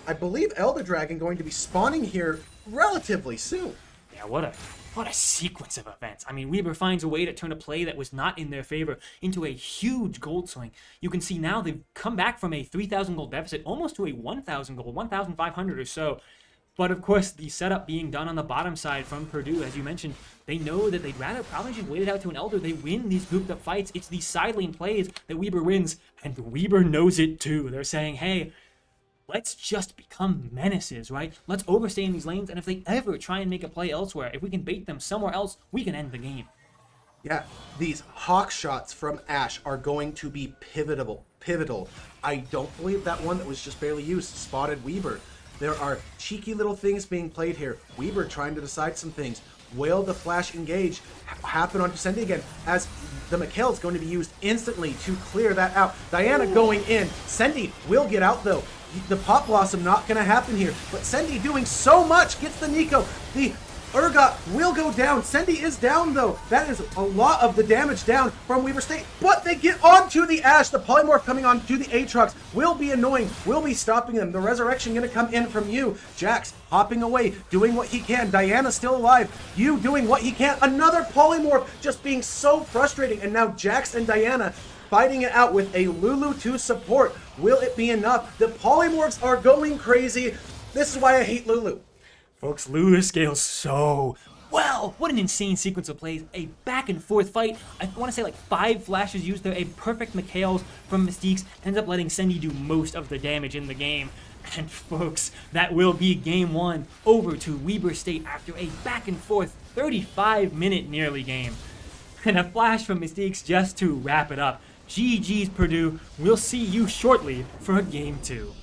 I believe Elder Dragon going to be spawning here relatively soon. Yeah, what a sequence of events. I mean, Weber finds a way to turn a play that was not in their favor into a huge gold swing. You can see now they've come back from a 3,000 gold deficit almost to a 1,000 gold, 1,500 or so. But of course, the setup being done on the bottom side from Purdue, as you mentioned, they know that they'd rather probably just wait it out to an Elder. They win these grouped up fights. It's these side lane plays that Weber wins, and Weber knows it too. They're saying, hey, let's just become menaces, right? Let's overstay in these lanes, and if they ever try and make a play elsewhere, if we can bait them somewhere else, we can end the game. Yeah, these hawk shots from Ash are going to be pivotal. I don't believe that one that was just barely used spotted Weber. There are cheeky little things being played here. Weber trying to decide some things. Will the flash engage happen onto Sendy again, as the Mikhail is going to be used instantly to clear that out. Diana going in. Sendy will get out though. The Pop Blossom not going to happen here, but Sendy doing so much gets the Nico. The Urgot will go down. Sendy is down though. That is a lot of the damage down from Weaver State, but they get onto the Ash. The Polymorph coming on to the Aatrox will be annoying, will be stopping them. The Resurrection going to come in from you. Jax hopping away, doing what he can. Diana still alive. You doing what he can. Another Polymorph just being so frustrating, and now Jax and Diana fighting it out with a Lulu to support. Will it be enough? The Polymorphs are going crazy. This is why I hate Lulu. Folks, Lulu scales so well. What an insane sequence of plays. A back and forth fight. I want to say like 5 flashes used there. A perfect Mikhails from Mystiques ends up letting Sendy do most of the damage in the game. And folks, that will be game 1 over to Weber State after a back and forth 35-minute nearly game. And a flash from Mystiques just to wrap it up. GG's Purdue. We'll see you shortly for game 2.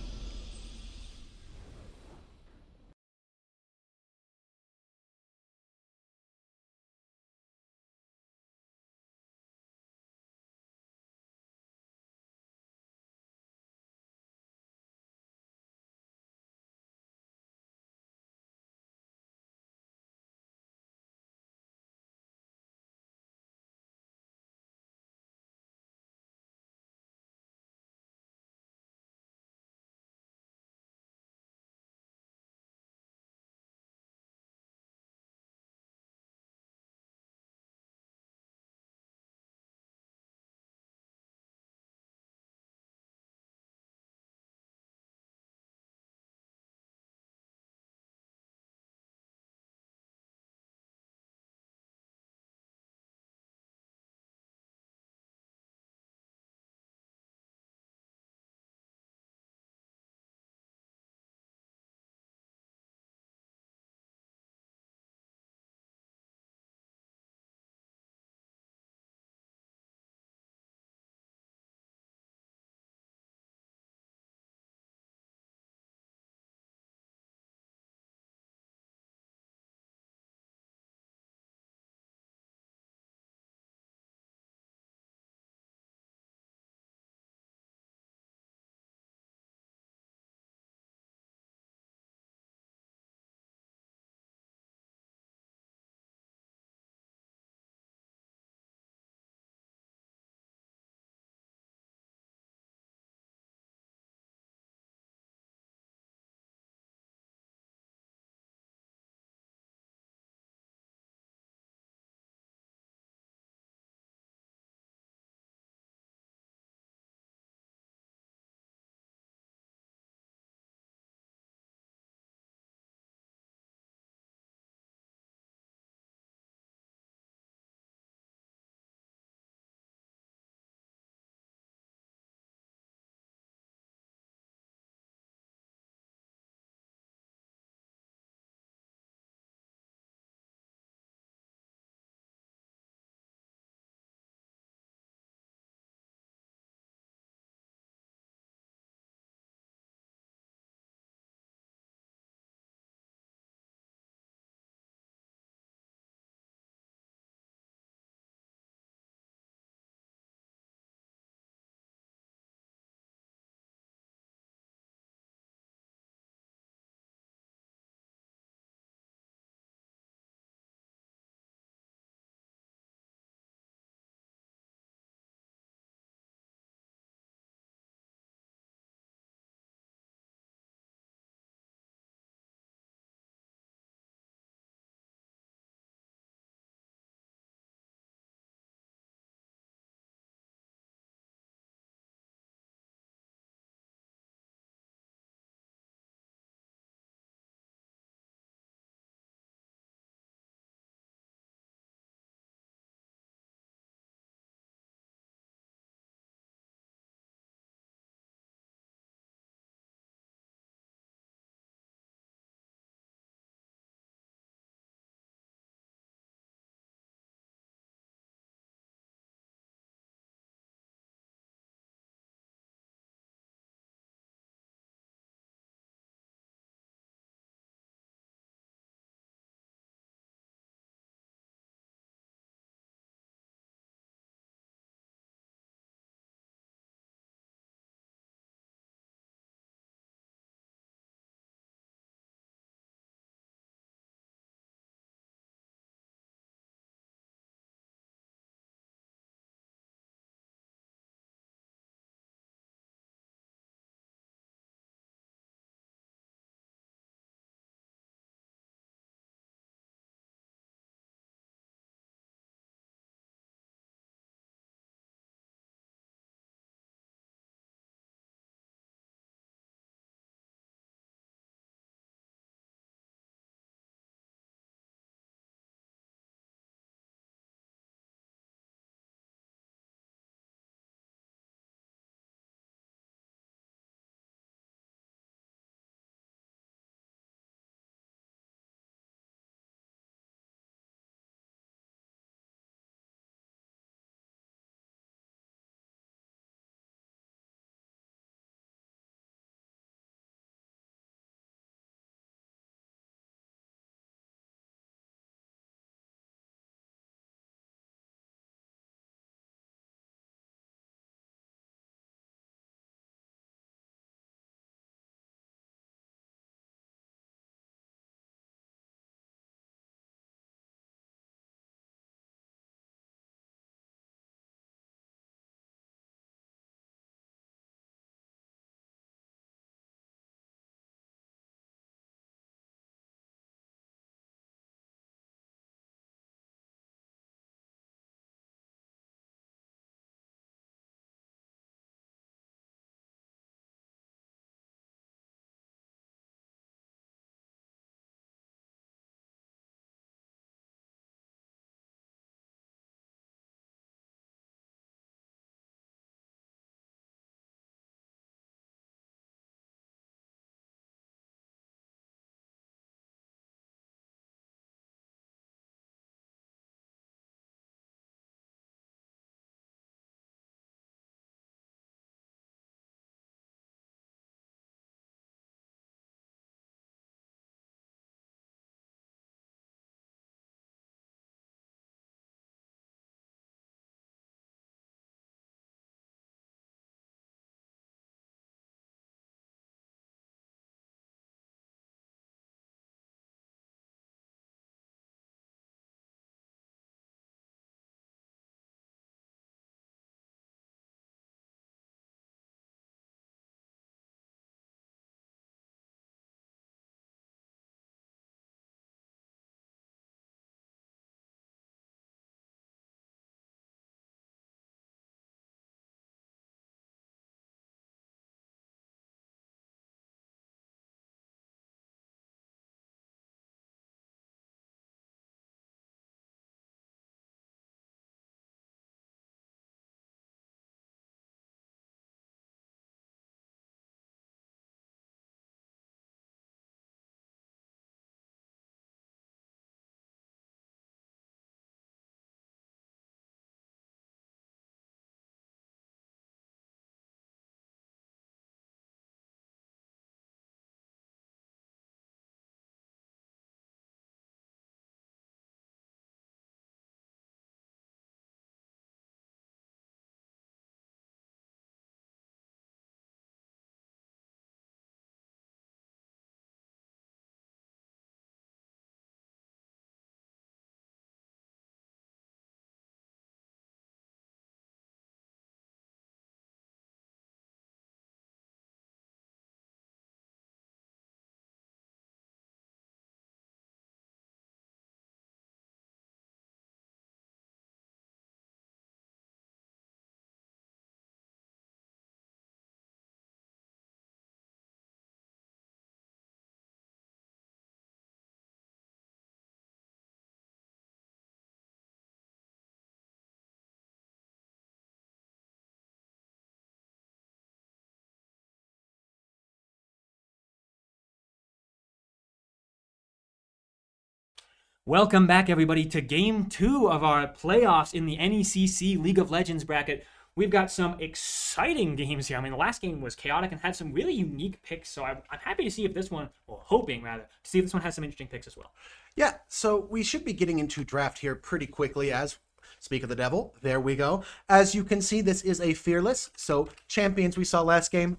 Welcome back, everybody, to Game 2 of our playoffs in the NECC League of Legends bracket. We've got some exciting games here. I mean, the last game was chaotic and had some really unique picks, so I'm happy to see if this one, or hoping rather, to see if this one has some interesting picks as well. Yeah, so we should be getting into draft here pretty quickly as, speak of the devil, there we go. As you can see, this is a Fearless, so champions we saw last game,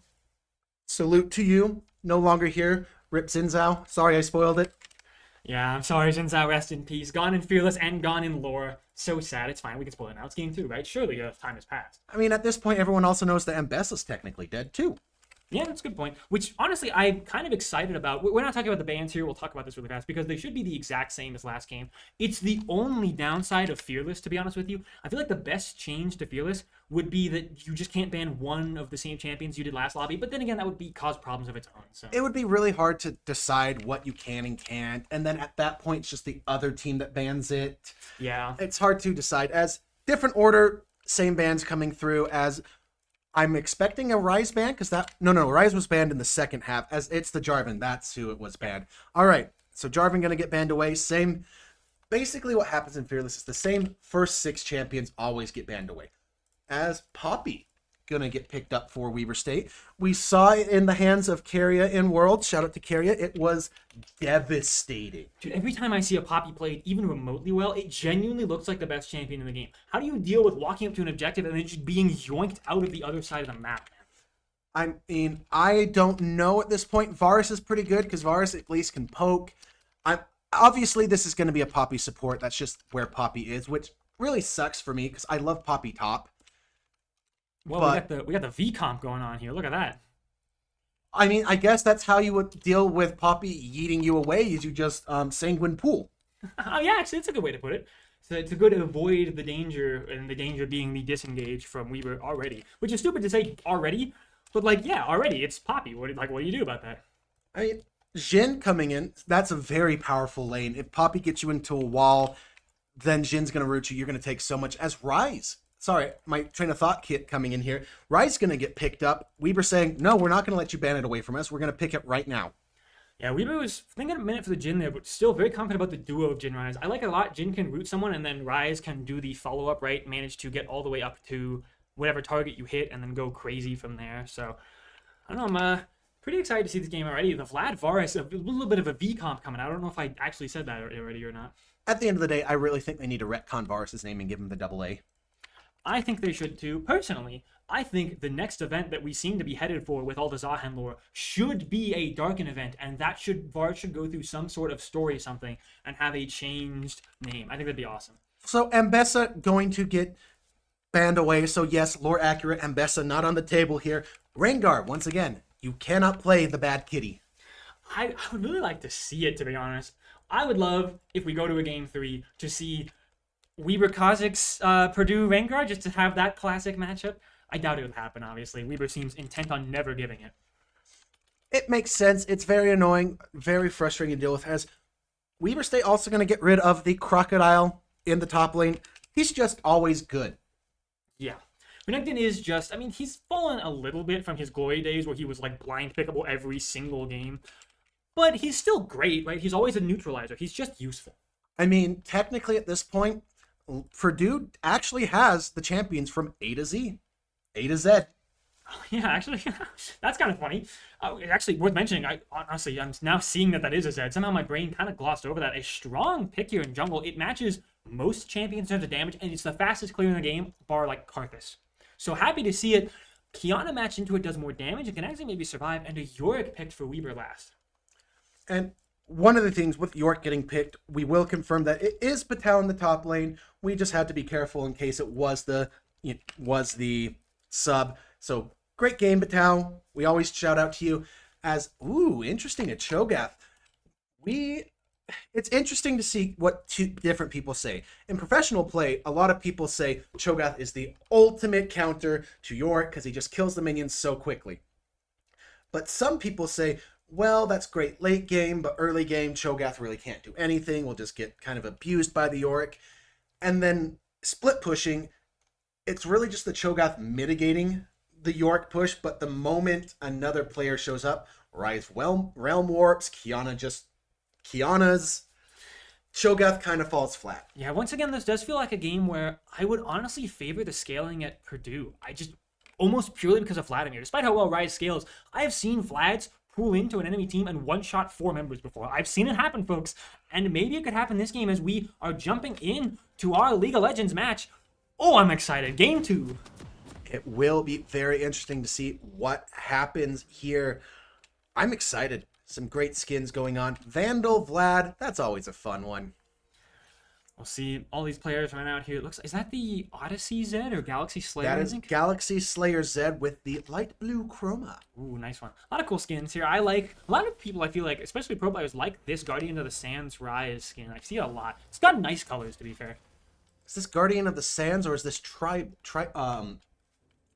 salute to you, no longer here, Rip Zinzao, sorry I spoiled it. Yeah, I'm sorry, Jinzao, rest in peace. Gone in Fearless and gone in Lore. So sad. It's fine. We can spoil it now. It's game 2, right? Surely time has passed. I mean, at this point, everyone also knows that Mbessa's technically dead too. Yeah, that's a good point. Which, honestly, I'm kind of excited about. We're not talking about the bans here. We'll talk about this really fast because they should be the exact same as last game. It's the only downside of Fearless, to be honest with you. I feel like the best change to Fearless would be that you just can't ban one of the same champions you did last lobby. But then again, that would cause problems of its own. So it would be really hard to decide what you can and can't. And then at that point, it's just the other team that bans it. Yeah. It's hard to decide. As different order, same bans coming through as... I'm expecting a Rise ban because Rise was banned in the second half as it's the Jarvan. That's who it was banned. All right, so Jarvan going to get banned away. Basically what happens in Fearless is the same first 6 champions always get banned away. As Poppy going to get picked up for Weber State. We saw it in the hands of Keria in Worlds. Shout out to Keria. It was devastating. Dude, every time I see a Poppy played even remotely well, it genuinely looks like the best champion in the game. How do you deal with walking up to an objective and then just being yoinked out of the other side of the map, man? I mean, I don't know at this point. Varus is pretty good because Varus at least can poke. Obviously, this is going to be a Poppy support. That's just where Poppy is, which really sucks for me because I love Poppy top. Well, we got the V comp going on here. Look at that. I mean, I guess that's how you would deal with Poppy yeeting you away, is you just sanguine pool. Oh yeah, actually, it's a good way to put it. So it's a good to avoid the danger, and the danger being the disengage from Weaver already, which is stupid to say already, but like yeah, already it's Poppy. What do you do about that? I mean, Jhin coming in, that's a very powerful lane. If Poppy gets you into a wall, then Jin's gonna root you. You're gonna take so much. As Rise. Sorry, my train of thought kit coming in here. Rise going to get picked up. Weber saying, no, we're not going to let you ban it away from us. We're going to pick it right now. Yeah, Weber was thinking a minute for the Jhin there, but still very confident about the duo of Jhin Rise. I like it a lot. Jhin can root someone, and then Rise can do the follow-up, right? Manage to get all the way up to whatever target you hit, and then go crazy from there. So, I don't know, I'm pretty excited to see this game already. The Vlad Varus, a little bit of a V comp coming out. I don't know if I actually said that already or not. At the end of the day, I really think they need to retcon Varus' name and give him the AA. I think they should too. Personally, I think the next event that we seem to be headed for with all the Zahan lore should be a Darken event, and Varus should go through some sort of story something and have a changed name. I think that'd be awesome. So Mbessa going to get banned away. So yes, lore accurate. Mbessa not on the table here. Rengar, once again, you cannot play the bad kitty. I would really like to see it, to be honest. I would love, if we go to a game 3, to see Weber Kha'Zix's Purdue Rengar, just to have that classic matchup. I doubt it would happen, obviously. Weber seems intent on never giving it. It makes sense. It's very annoying, very frustrating to deal with. As Weber State also going to get rid of the Crocodile in the top lane. He's just always good. Yeah. Renekton is just, I mean, he's fallen a little bit from his glory days where he was like blind pickable every single game. But he's still great, right? He's always a neutralizer. He's just useful. I mean, technically at this point, Purdue actually has the champions from A to Z. A to Z. Oh, yeah, actually, that's kind of funny. Actually, worth mentioning, honestly, I'm now seeing that is a Z. Somehow my brain kind of glossed over that. A strong pick here in jungle. It matches most champions in terms of damage, and it's the fastest clear in the game, bar like Karthus. So happy to see it. Kiana matched into it, does more damage, and can actually maybe survive, and a Yorick picked for Weber last. And one of the things with York getting picked, we will confirm that it is Patel in the top lane. We just had to be careful in case it was the sub. So great game, Patel. We always shout out to you. As interesting at Cho'Gath. It's interesting to see what two different people say. In professional play, a lot of people say Cho'Gath is the ultimate counter to York because he just kills the minions so quickly. But some people say, well, that's great late game, but early game, Cho'Gath really can't do anything. We'll just get kind of abused by the Yorick. And then split pushing, it's really just the Cho'Gath mitigating the Yorick push, but the moment another player shows up, Rise Realm Warps, Kiana's. Cho'Gath kind of falls flat. Yeah, once again, this does feel like a game where I would honestly favor the scaling at Purdue. I just, almost purely because of Vladimir. Despite how well Rise scales, I have seen Vlads pull into an enemy team and one-shot 4 members before. I've seen it happen, folks. And maybe it could happen this game as we are jumping in to our League of Legends match. Oh, I'm excited. Game 2. It will be very interesting to see what happens here. I'm excited. Some great skins going on. Vandal, Vlad, that's always a fun one. We'll see all these players run out here. It looks, is that the Odyssey Z or Galaxy Slayer? That I is think? Galaxy Slayer Z with the light blue chroma. Ooh, nice one. A lot of cool skins here. I like, a lot of people I feel like, especially pro players, like this Guardian of the Sands Rise skin. I see it a lot. It's got nice colors, to be fair. Is this Guardian of the Sands or is this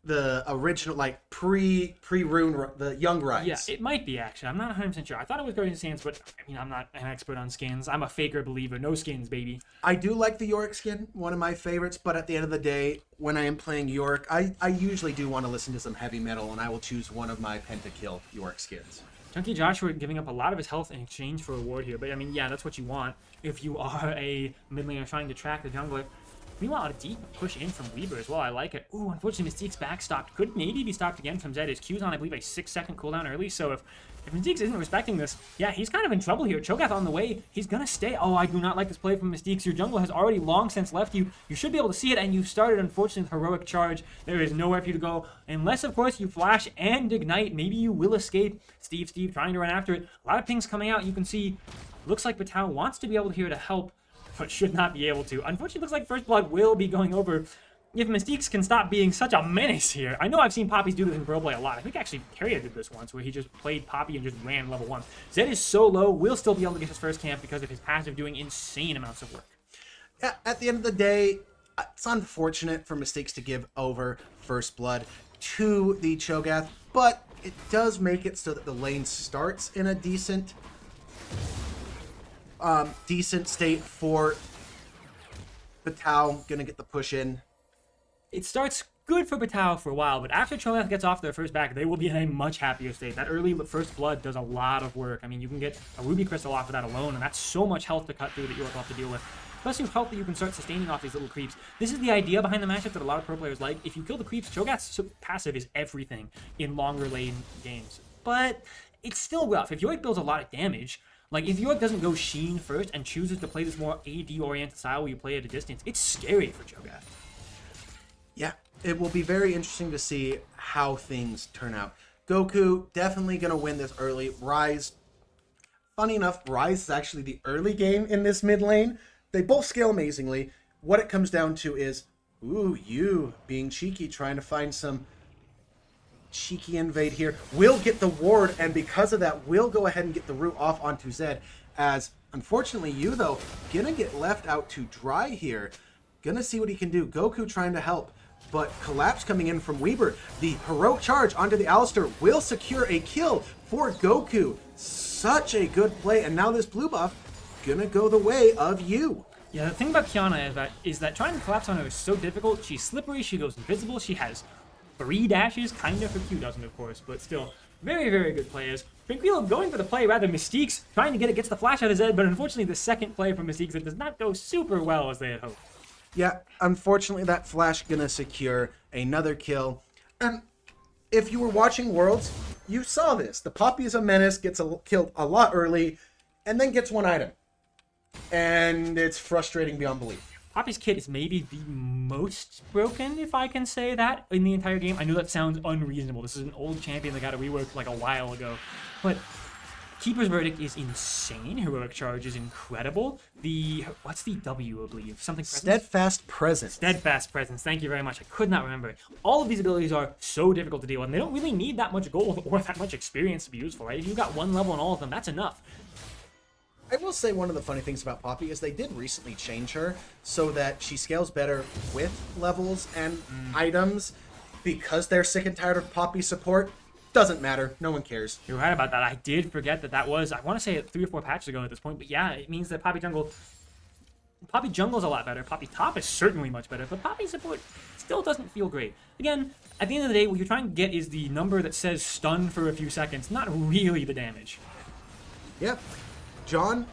the original, like pre-rune, the young Rise? Yeah, it might be actually. I'm not 100% sure. I thought it was Guardian of the Sands, but I mean, I'm not an expert on skins. I'm a faker believer. No skins, baby. I do like the Yorick skin, one of my favorites, but at the end of the day, when I am playing Yorick, I usually do want to listen to some heavy metal, and I will choose one of my pentakill Yorick skins. Chunky Joshua giving up a lot of his health in exchange for a ward here, but I mean, yeah, that's what you want if you are a mid laner trying to track the jungler. Meanwhile, a deep push in from Weaver as well. I like it. Ooh, unfortunately, Mystique's back stopped. Could maybe be stopped again from Zed. His Q's on, I believe, a 6-second cooldown early. So if Mystique's isn't respecting this, yeah, he's kind of in trouble here. Cho'Gath on the way. He's going to stay. Oh, I do not like this play from Mystique's. Your jungle has already long since left you. You should be able to see it, and you started, unfortunately, with Heroic Charge. There is nowhere for you to go. Unless, of course, you flash and ignite. Maybe you will escape. Steve trying to run after it. A lot of pings coming out. You can see, looks like Batal wants to be able to here to help, but should not be able to. Unfortunately, looks like First Blood will be going over if Mystiques can stop being such a menace here. I know I've seen Poppies do this in Pro Play a lot. I think actually Carrier did this once, where he just played Poppy and just ran level 1. Zed is so low, will still be able to get his first camp because of his passive doing insane amounts of work. Yeah, at the end of the day, it's unfortunate for Mystiques to give over First Blood to the Cho'Gath, but it does make it so that the lane starts in a decent state for Batal. Gonna get the push in. It starts good for Batal for a while, but after Cho'Gath gets off their first back, they will be in a much happier state. That early First Blood does a lot of work. I mean, you can get a Ruby Crystal off of that alone, and that's so much health to cut through that you'll have to deal with. Plus, health that you can start sustaining off these little creeps. This is the idea behind the matchup that a lot of pro players like. If you kill the creeps, Cho'Gath's passive is everything in longer lane games. But it's still rough. If Yorick builds a lot of damage, like, if Yorick doesn't go Sheen first and chooses to play this more AD-oriented style where you play at a distance, it's scary for Cho'Gath. Yeah, it will be very interesting to see how things turn out. Goku definitely going to win this early. Rise, funny enough, Rise is actually the early game in this mid lane. They both scale amazingly. What it comes down to is, ooh, you being cheeky, trying to find some cheeky invade here. Will get the ward, and because of that, will go ahead and get the root off onto Zed. As, unfortunately, you, though, gonna get left out to dry here. Gonna see what he can do. Goku trying to help, but Collapse coming in from Weaver. The Heroic Charge onto the Alistar will secure a kill for Goku. Such a good play, and now this blue buff gonna go the way of you. Yeah, the thing about Kiana is that trying to collapse on her is so difficult. She's slippery, she goes invisible, she has 3 dashes, kind of. Her Q doesn't, of course, but still, very, very good players. Tranquilo going for the play, rather Mystique's trying to gets the flash out of Zed, but unfortunately the second play from Mystique's, it does not go super well as they had hoped. Yeah, unfortunately that flash gonna secure another kill. And if you were watching Worlds, you saw this. The Poppy is a menace, gets killed a lot early, and then gets 1 item. And it's frustrating beyond belief. Poppy's kit is maybe the most broken, if I can say that, in the entire game. I know that sounds unreasonable. This is an old champion that got a rework like a while ago. But Keeper's Verdict is insane. Heroic Charge is incredible. What's the W, I believe? Something presence? Steadfast Presence. Steadfast Presence. Thank you very much. I could not remember it. All of these abilities are so difficult to deal with, and they don't really need that much gold or that much experience to be useful, right? If you've got 1 level on all of them, that's enough. I will say one of the funny things about Poppy is they did recently change her so that she scales better with levels and items. Because they're sick and tired of Poppy support, doesn't matter. No one cares. You're right about that. I did forget that was, I want to say 3 or 4 patches ago at this point, but yeah, it means that Poppy Jungle's a lot better. Poppy Top is certainly much better, but Poppy support still doesn't feel great. Again, at the end of the day, what you're trying to get is the number that says stun for a few seconds, not really the damage. Yep. John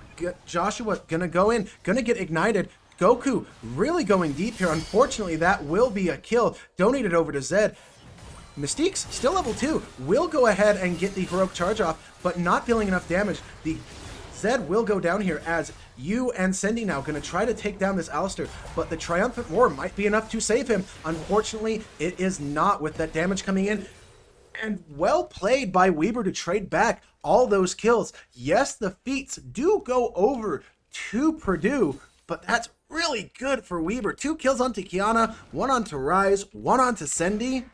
Joshua gonna go in, gonna get ignited. Goku really going deep here. Unfortunately, that will be a kill. Donate it over to Zed. Mystique's still level 2. Will go ahead and get the heroic charge off, but not dealing enough damage. The Zed will go down here as Yu and Cindy now going to try to take down this Alistair, but the Triumphant War might be enough to save him. Unfortunately, it is not with that damage coming in. And well played by Weber to trade back all those kills. Yes, the feats do go over to Purdue, but that's really good for Weber. 2 kills onto Kiana, 1 onto Rise, 1 onto Cindy.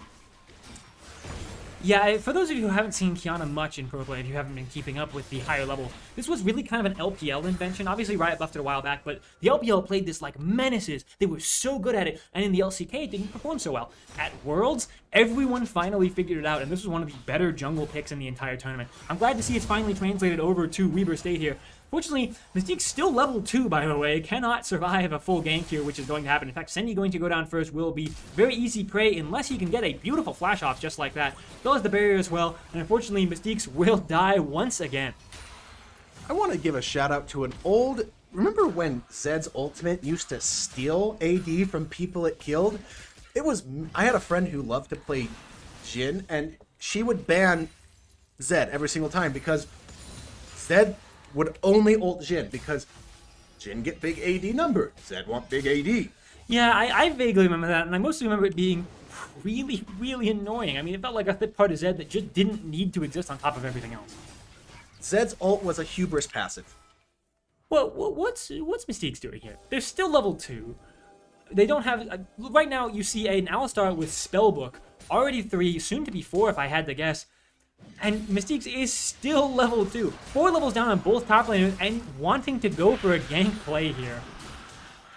Yeah, for those of you who haven't seen Kiana much in Pro Play, if you haven't been keeping up with the higher level, this was really kind of an LPL invention. Obviously, Riot buffed it a while back, but the LPL played this like menaces. They were so good at it, and in the LCK, it didn't perform so well. At Worlds, everyone finally figured it out, and this was one of the better jungle picks in the entire tournament. I'm glad to see it's finally translated over to Weber State here. Fortunately, Mystique's still level 2, by the way, cannot survive a full gank here, which is going to happen. In fact, Sendy going to go down first will be very easy prey unless he can get a beautiful flash off just like that. As well as the barrier as well, and unfortunately, Mystique's will die once again. I want to give a shout out to an old... Remember when Zed's ultimate used to steal AD from people it killed? I had a friend who loved to play Jhin, and she would ban Zed every single time because Zed would only ult Jhin because Jhin get big AD number. Zed want big AD. Yeah, I vaguely remember that, and I mostly remember it being really, really annoying. I mean, it felt like a thick part of Zed that just didn't need to exist on top of everything else. Zed's ult was a hubris passive. Well, what's Mystique's doing here? They're still level 2. They don't have... right now, you see an Alistar with Spellbook, already 3, soon to be 4 if I had to guess. And Mystique's is still level 2. 4 levels down on both top laners and wanting to go for a gank play here.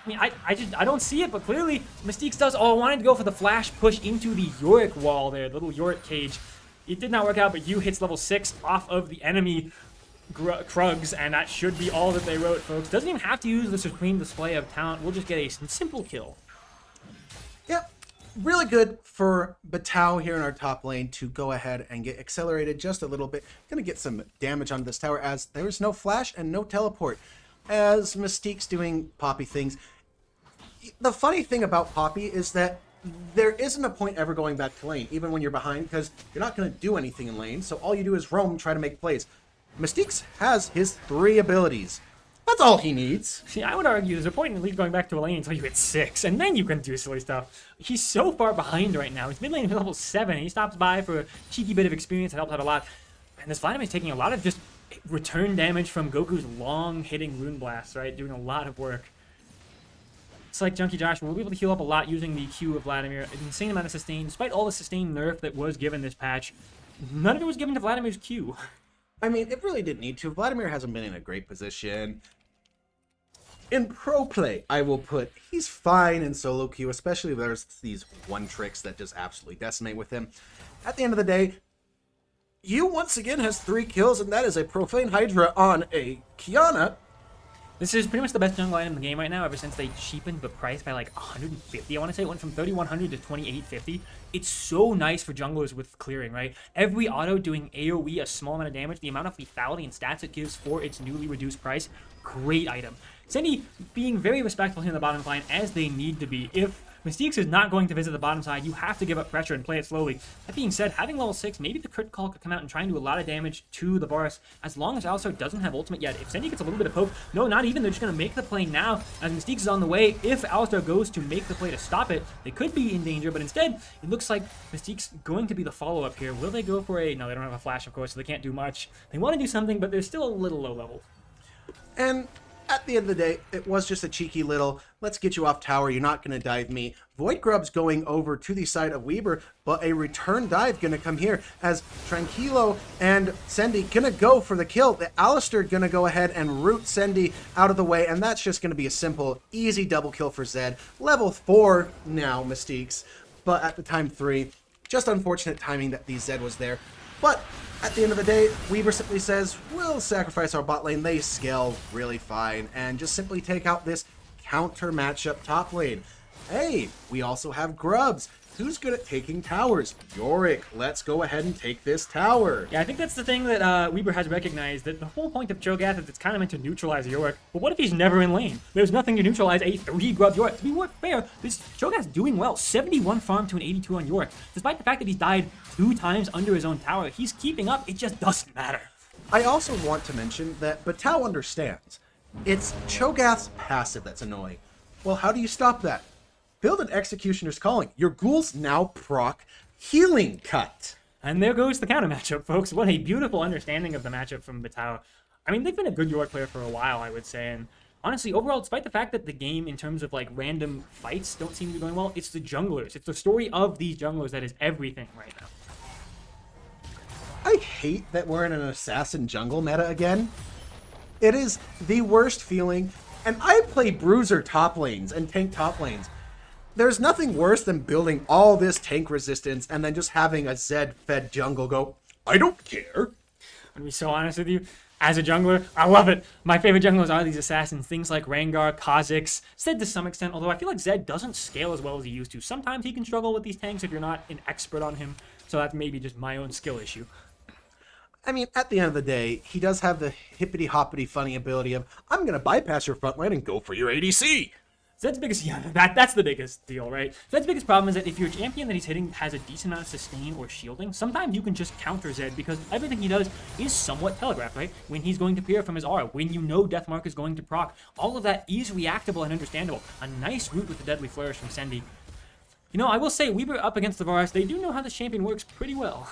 I mean, I don't see it, but clearly Mystique's does. Oh, I wanted to go for the flash push into the Yorick wall there, the little Yorick cage. It did not work out, but Yu hits level 6 off of the enemy Krugs, and that should be all that they wrote, folks. Doesn't even have to use the supreme display of talent. We'll just get a simple kill. Yep. Really good for Batao here in our top lane to go ahead and get accelerated just a little bit. Gonna get some damage onto this tower as there's no flash and no teleport. As Mystique's doing Poppy things. The funny thing about Poppy is that there isn't a point ever going back to lane, even when you're behind, because you're not going to do anything in lane, so all you do is roam, try to make plays. Mystique's has his 3 abilities. That's all he needs. See, I would argue there's a point in at least going back to a lane until you hit 6, and then you can do silly stuff. He's so far behind right now. He's mid lane level 7, and he stops by for a cheeky bit of experience that helps out a lot. And this Vladimir is taking a lot of just return damage from Goku's long hitting Rune Blast, right? Doing a lot of work. It's like Junkie Josh will be able to heal up a lot using the Q of Vladimir. An insane amount of sustain. Despite all the sustain nerf that was given this patch, none of it was given to Vladimir's Q. I mean, it really didn't need to. Vladimir hasn't been in a great position. In pro play, I will put he's fine in solo queue, especially if there's these one tricks that just absolutely decimate with him. At the end of the day, Yu once again has 3 kills, and that is a Profane Hydra on a Kiana. This is pretty much the best jungle item in the game right now, ever since they cheapened the price by like 150, I want to say. It went from 3,100 to 2,850. It's so nice for junglers with clearing, right? Every auto doing AoE a small amount of damage, the amount of lethality and stats it gives for its newly reduced price, great item. Sendy being very respectful here in the bottom line, as they need to be. If Mystique's is not going to visit the bottom side, you have to give up pressure and play it slowly. That being said, having level 6, maybe the crit call could come out and try and do a lot of damage to the Varus, as long as Alistar doesn't have ultimate yet. If Sendy gets a little bit of poke, no, not even, they're just going to make the play now, as Mystique's is on the way. If Alistar goes to make the play to stop it, they could be in danger, but instead, it looks like Mystique's going to be the follow-up here. Will they go for a... No, they don't have a flash, of course, so they can't do much. They want to do something, but they're still a little low level. And at the end of the day, it was just a cheeky little, let's get you off tower, you're not going to dive me. Void Grub's going over to the side of Weber, but a return dive going to come here as Tranquilo and Sendy going to go for the kill. The Alistair going to go ahead and root Sendy out of the way, and that's just going to be a simple, easy double kill for Zed. Level 4 now, Mystiques, but at the time 3. Just unfortunate timing that the Zed was there. But at the end of the day, Weber simply says, we'll sacrifice our bot lane. They scale really fine and just simply take out this counter matchup top lane. Hey, we also have Grubs. Who's good at taking towers? Yorick, let's go ahead and take this tower. Yeah, I think that's the thing that Weber has recognized, that the whole point of Cho'Gath is it's kind of meant to neutralize Yorick. But what if he's never in lane? There's nothing to neutralize a 3-grub Yorick. To be more fair, this Cho'Gath's doing well. 71 farm to an 82 on Yorick. Despite the fact that he's died 2 times under his own tower, he's keeping up. It just doesn't matter. I also want to mention that Battao understands. It's Cho'Gath's passive that's annoying. Well, how do you stop that? Build an Executioner's Calling. Your ghouls now proc Healing Cut. And there goes the counter matchup, folks. What a beautiful understanding of the matchup from Battao. I mean, they've been a good Yorick player for a while, I would say. And honestly, overall, despite the fact that the game, in terms of like random fights, don't seem to be going well, it's the junglers. It's the story of these junglers that is everything right now. I hate that we're in an assassin jungle meta again. It is the worst feeling. And I play bruiser top lanes and tank top lanes. There's nothing worse than building all this tank resistance and then just having a Zed-fed jungle go, I don't care. I'm gonna be so honest with you. As a jungler, I love it. My favorite junglers are these assassins. Things like Rengar, Kha'Zix, Zed to some extent, although I feel like Zed doesn't scale as well as he used to. Sometimes he can struggle with these tanks if you're not an expert on him. So that's maybe just my own skill issue. I mean, at the end of the day, he does have the hippity-hoppity funny ability of, I'm going to bypass your front line and go for your ADC. Zed's biggest, yeah, that's the biggest deal, right? Zed's biggest problem is that if your champion that he's hitting has a decent amount of sustain or shielding, sometimes you can just counter Zed because everything he does is somewhat telegraphed, right? When he's going to peer from his aura, when you know Deathmark is going to proc, all of that is reactable and understandable. A nice route with the Deadly Flourish from Sendy. You know, I will say, Weber up against the Varus, they do know how this champion works pretty well.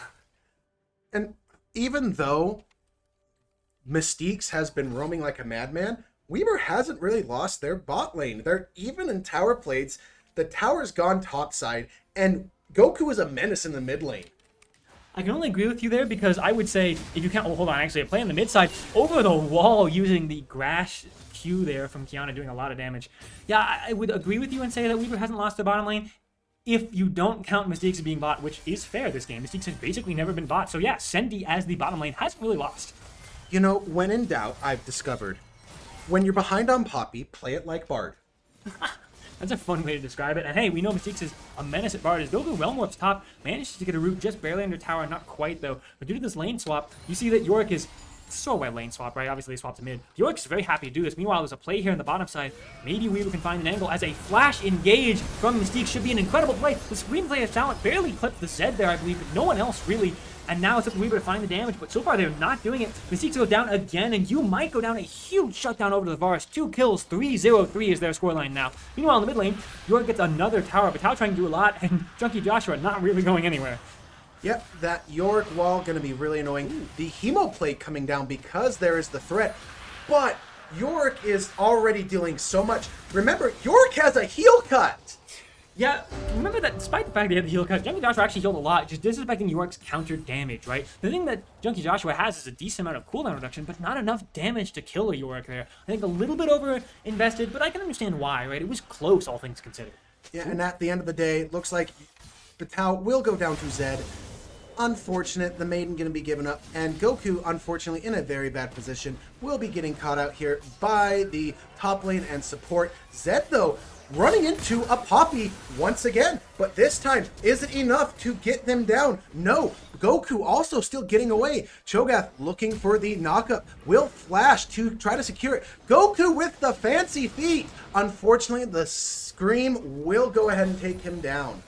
And even though Mystiques has been roaming like a madman, Weber hasn't really lost their bot lane. They're even in tower plates. The tower's gone topside, and Goku is a menace in the mid lane. I can only agree with you there because I would say, if you can't, oh, hold on, actually, a play on the mid side, over the wall using the Grash Q there from Kiana doing a lot of damage. Yeah, I would agree with you and say that Weber hasn't lost the bottom lane. If you don't count Mystiques as being bot, which is fair this game, Mystiques has basically never been bot. So yeah, Sendy as the bottom lane hasn't really lost. You know, when in doubt, I've discovered, when you're behind on Poppy, play it like Bard. That's a fun way to describe it. And hey, we know Mystiques is a menace at Bard. As Goku well more up top, manages to get a root just barely under tower, not quite though. But due to this lane swap, you see that Yorick is so well lane swap, right? Obviously, they swapped to mid. Yorick's very happy to do this. Meanwhile, there's a play here on the bottom side. Maybe Weaver can find an angle as a flash engage from Mystique should be an incredible play. The screenplay of talent barely clipped the Zed there, I believe, but no one else really. And now it's up to Weaver to find the damage, but so far they're not doing it. Mystiques go down again, and you might go down a huge shutdown over to the Varus. 2 kills, 3-0-3 is their scoreline now. Meanwhile, in the mid lane, Yorick gets another tower, but Tao trying to do a lot, and Junkie Joshua not really going anywhere. Yep, that Yorick wall going to be really annoying. Ooh. The Hemo plate coming down because there is the threat, but Yorick is already dealing so much. Remember, Yorick has a heal cut! Yeah, remember that despite the fact they had the heal cut, Junkie Joshua actually healed a lot, just disrespecting Yorick's counter damage, right? The thing that Junkie Joshua has is a decent amount of cooldown reduction, but not enough damage to kill a Yorick there. I think a little bit over invested, but I can understand why, right? It was close, all things considered. Yeah, and at the end of the day, it looks like Battao will go down to Zed. Unfortunate, the maiden going to be given up, and Goku, unfortunately, in a very bad position, will be getting caught out here by the top lane and support. Zed, though, running into a Poppy once again, but this time, is it enough to get them down? No, Goku also still getting away. Cho'Gath looking for the knockup, will flash to try to secure it. Goku with the fancy feet. Unfortunately, the Scream will go ahead and take him down.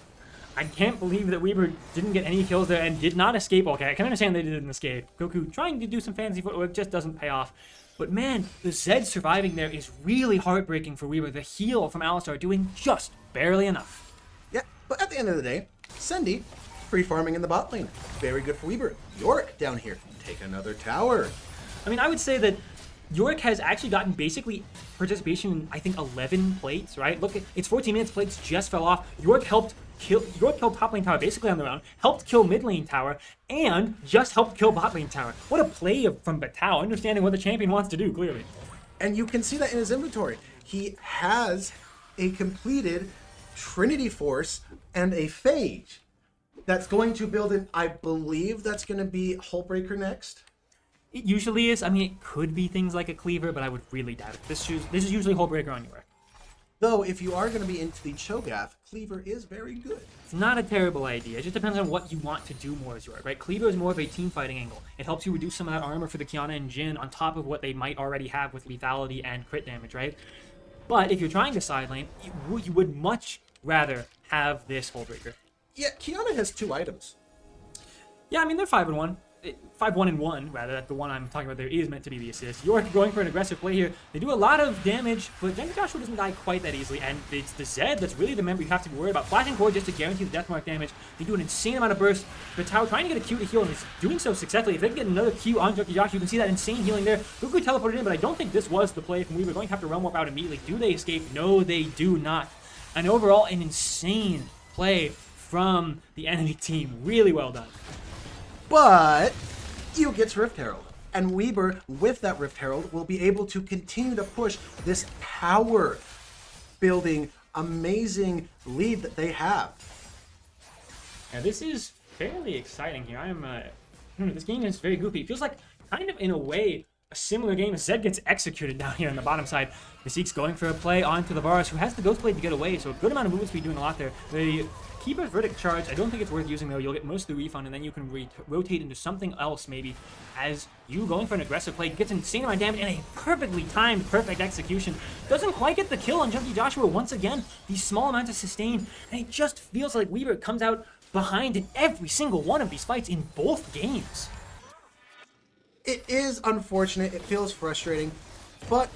I can't believe that Weaver didn't get any kills there and did not escape. Okay, I can understand they didn't escape. Goku trying to do some fancy footwork just doesn't pay off. But man, the Zed surviving there is really heartbreaking for Weaver. The heal from Alistar doing just barely enough. Yeah, but at the end of the day, Sendy free farming in the bot lane. Very good for Weaver. Yorick down here. Take another tower. I mean, I would say that Yorick has actually gotten basically participation in, I think, 11 plates, right? Look, it's 14 minutes, plates just fell off. Yorick killed top lane tower basically on the round, helped kill mid lane tower, and just helped kill bot lane tower. What a play from Battao, understanding what the champion wants to do, clearly. And you can see that in his inventory. He has a completed Trinity Force and a Phage that's going to build in, I believe that's going to be Hullbreaker next. It usually is. I mean, it could be things like a Cleaver, but I would really doubt it. This is usually Hullbreaker on Yorick. Though, if you are going to be into the Cho'Gath, Cleaver is very good. It's not a terrible idea. It just depends on what you want to do more as York, right? Cleaver is more of a team fighting angle. It helps you reduce some of that armor for the Kiana and Jhin on top of what they might already have with lethality and crit damage, right? But if you're trying to side lane, you would much rather have this Hullbreaker. Yeah, Kiana has 2 items. Yeah, I mean, they're 5-1. 5-1-1, rather. The one I'm talking about there is meant to be the assist. York going for an aggressive play here. They do a lot of damage, but Jungle Joshua doesn't die quite that easily, and it's the Zed that's really the member you have to be worried about. Flashing forward just to guarantee the death mark damage. They do an insane amount of burst. Tao trying to get a Q to heal, and he's doing so successfully. If they can get another Q on Jungle Joshua, you can see that insane healing there. Goku teleported in, but I don't think this was the play from Weaver. Going to have to realm warp out immediately. Do they escape? No, they do not. And overall, an insane play from the enemy team. Really well done. But Yu gets Rift Herald. And Weber, with that Rift Herald, will be able to continue to push this power building amazing lead that they have. Now this is fairly exciting here. This game is very goofy. It feels like kind of in a way a similar game as Zed gets executed down here on the bottom side. NECC's going for a play onto the Varus, who has the Ghost Blade to get away, so a good amount of movement speed doing a lot there. The Keeper's Verdict charge, I don't think it's worth using though. You'll get most of the refund, and then you can rotate into something else maybe. As you going for an aggressive play, gets insane amount of damage and a perfectly timed, perfect execution. Doesn't quite get the kill on Junkie Joshua once again. These small amounts of sustain, and it just feels like Weaver comes out behind in every single one of these fights in both games. It is unfortunate, it feels frustrating, but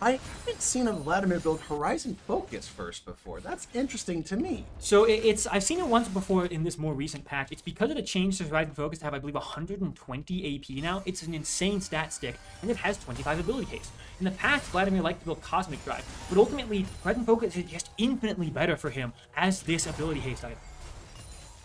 I haven't seen a Vladimir build Horizon Focus first before. That's interesting to me. So I've seen it once before in this more recent patch. It's because of the change to Horizon Focus to have, I believe, 120 AP now. It's an insane stat stick, and it has 25 ability haste. In the past, Vladimir liked to build Cosmic Drive, but ultimately, Horizon Focus is just infinitely better for him as this ability haste item.